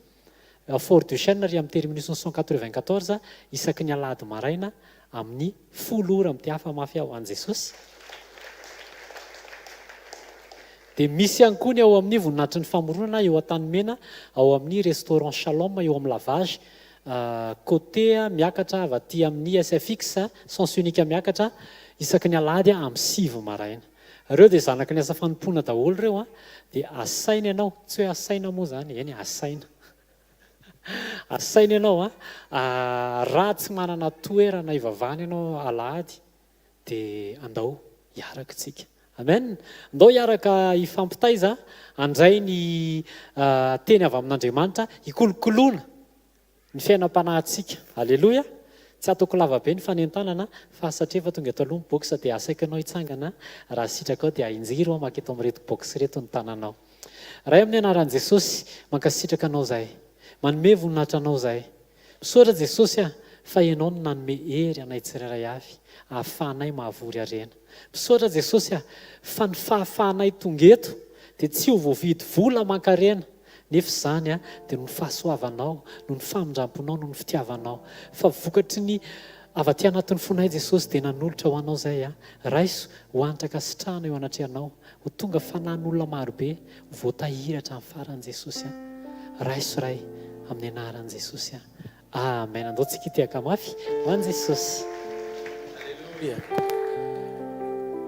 Fort du Chêne ry amin'ny terminus 194 isaky ny alahady maraina amin'ny 10 ora amin'ny hafa mafy ao an' Jesosy. Dia misy ihany koa ny ao amin'ny voninahitry ny famoronana eo an-tanimena, ao amin'ny restaurant Shalom eo amin'ny lavage côté miakatra avy aty amin'ny SFX sens unique miakatra isaky ny alahady amin'ny 7 maraina. Ireo dia zanaky ny asa fanompoana daholo ireo a, dia asaina ianao, tsy hoe asaina moa zany, eny asaina. Asaina ianao a, raha tsy manana toerana ivavahana ianao alahady, dia andao hiaraka tsika. Amen. Andao hiaraka ifampitaiza, andray ny teny avy amin'Andriamanitra, hikolokoloana ny fiainam-panahintsika. Alleloia. Tsy ataoko lava be ny fanentanana, fa satria efa tonga eto aloha ny box dia asaiky anao hitsangana, raha sitraka ao dia ahinjiro maketo amin'reto box reto ny tananao. Ray amin'ny anaran'i Jesosy, mankasitraka anao zahay, manome voninahitra anao zahay. Misaotra Jesosy a, fa ianao no nanome hery anay tsirairay avy, ahafahanay mahavory arena. Misaotra Jesosy a, fa ny fahafahanay tonga eto dia tsy ho voavidy vola mankarena, nefa izany a dia noho ny fahasoavanao, noho ny famindramponao, noho ny fitiavanao. Fa vokatry ny avy aty anatin'ny fonay Jesosy dia nanolotra ho anao zay a, raiso ho antraka sitrahana eo anatrehanao, ho tonga fanahin'olona marobe, voatahiratra amin'ny faran'i Jesosy a. Raiso ray amin'ny anaran'i Jesosy a. Amen. Andao tsika itiaka mafy ho an'i Jesosy. Alleluia.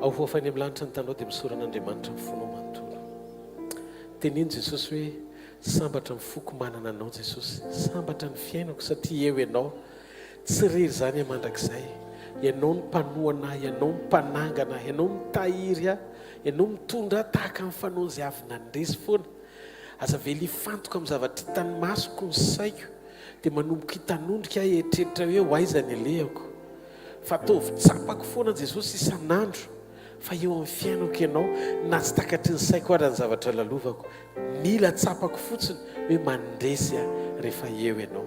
Ao hoafany amin'ny lanitra ny tanao dia misoran'Andriamanitra ny fonao manontolo. Teneny Jesosy hoe sambatra ny foko manana anao Jesosy, sambatra ny fiainako satria eo ianao, tsy rery zany mandrakizay. Ianao ny mpanoana, ianao ny mpanangana, ianao ny tahiry a, ianao mitondra tahaka amin'ny fanaon'izay avy nandresy foana. Aza vely hifantoka amin'ny zavatra hitany masoko ny saiko, dia manomboka hitanondrika eritreretra hoe ho aiza ny alehako. Fa ataovy tsapako foana Jesosy isan'andro, fa eo amin'ny fiainako ianao na tsy takatry ny saiko ary ny zavatra lalovako, mila tsapako fotsiny hoe mandresy rehefa eo ianao.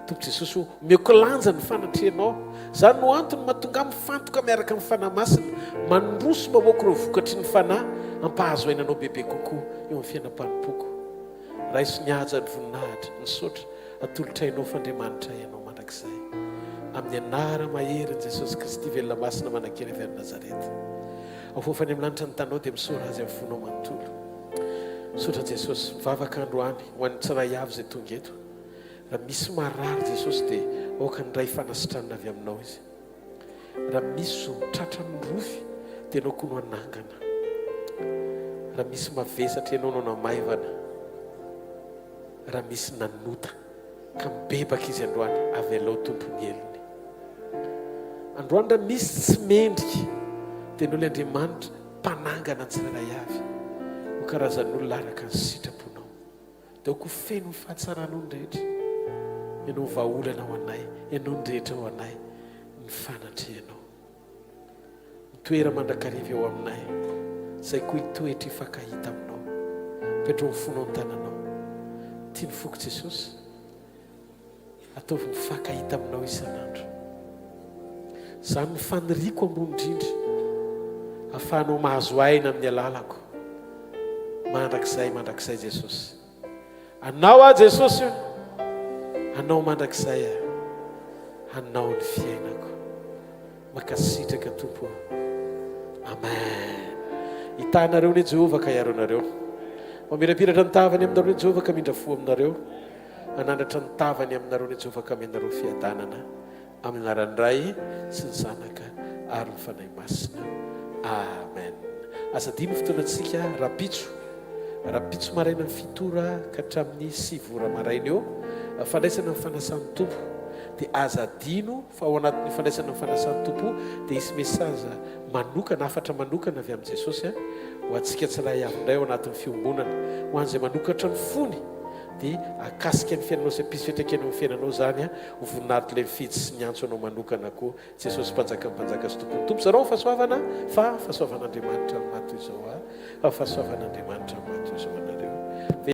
Tompoko Jesosy ho mioko lanja ny fanatrehanao, zany no antony mahatonga mifantoka miaraka amin'ny fanahy masina, mandroso mamoaka ireo vokatry ny fanahy, ampahazo ainanao bebe kokoa eo amin'ny fiainam-panompoko. Raiso ny haja ny voninahitra, ny saotra atolotrainao f'Andriamanitra ianao mandrakizay. Amin'ny anara mahery ny Jesosy Kristy velona masina manan-kely avy any Nazareta. Afofany amin'ny lanitra ny tanao dia misaora azy amin'ny fonao manontolo. Misaotra Jesosy, mivavaka androany ho an'ny tsiray avy izay tonga eto. Raha misy marary Jesosy dia aoka ny ray fanasitranana avy aminao izy. Raha misy tratran'ny rofy dia anao koa no anangana. Raha misy mavesatra ianao no namaivana. Raha misy nanota ka mibebaka izy androany avy alao tompony elony. Androany raha misy tsy mendrika dia anao le Andriamanitra mpanangana tsirairay avy ho karazan'olona araka ny sitraponao. Dia ko feno ny fahatsaranao ny rehetra, ianao vaolana ho anay, ianao ny rehetra ho anay, ny fanatrehanao. Mitoera mandrakariva eo aminay, izay koa hitoetra hifankahita aminao, petro ny fonao ny tananao. Tia ny foko Jesosy, ataovy mifankahita aminao isan'andro. Izany ny faniriako ambony indrindra, ahafahanao mahazo aina amin'ny alalako. Mandrakizay Jesosy. Anao Jesosy, anao mandrakizay, anao ny fiainako. Makasitraka Tompo. Amen. Hitanareo ny Jehovah ka hiaro anareo. Mamirapiratra ny tavany aminareo ny Jehovah ka mindrafo aminareo. Anandratra ny tavany aminareo ny Jehovah ka aminareo fiadanana. Amin'ny anaran'ny Ray sy ny Zanaka ary ny Fanahy Masina. Amen. Asa dimy fotoanantsika rapitso maraina ny fitora ka hatramin'ny 7 ora maraina eo. Fandraisana ny fanasan'ny Tompo. Dia aza dino fa ao anatin'ny fandraisana ny fanasan'ny Tompo dia isy mesaza manokana, afatra manokana avy amin'i Jesosy ho antsika tsiray avy indray ao anatin'ny fiombonana, ho an'izay manokatra ny fony dia akasika ny fiainanao sy ampisy fiantraikany amin'ny fiainanao zany ho voninahitra ilay mifidy sy ny antso anao manokana koa jesosy mpanjaka ny mpanjaka sy tompony tompo zareo fahasoavana fa fahasoavan'andriamanitra mato izao fahasoavan'andriamanitra mato izao anareo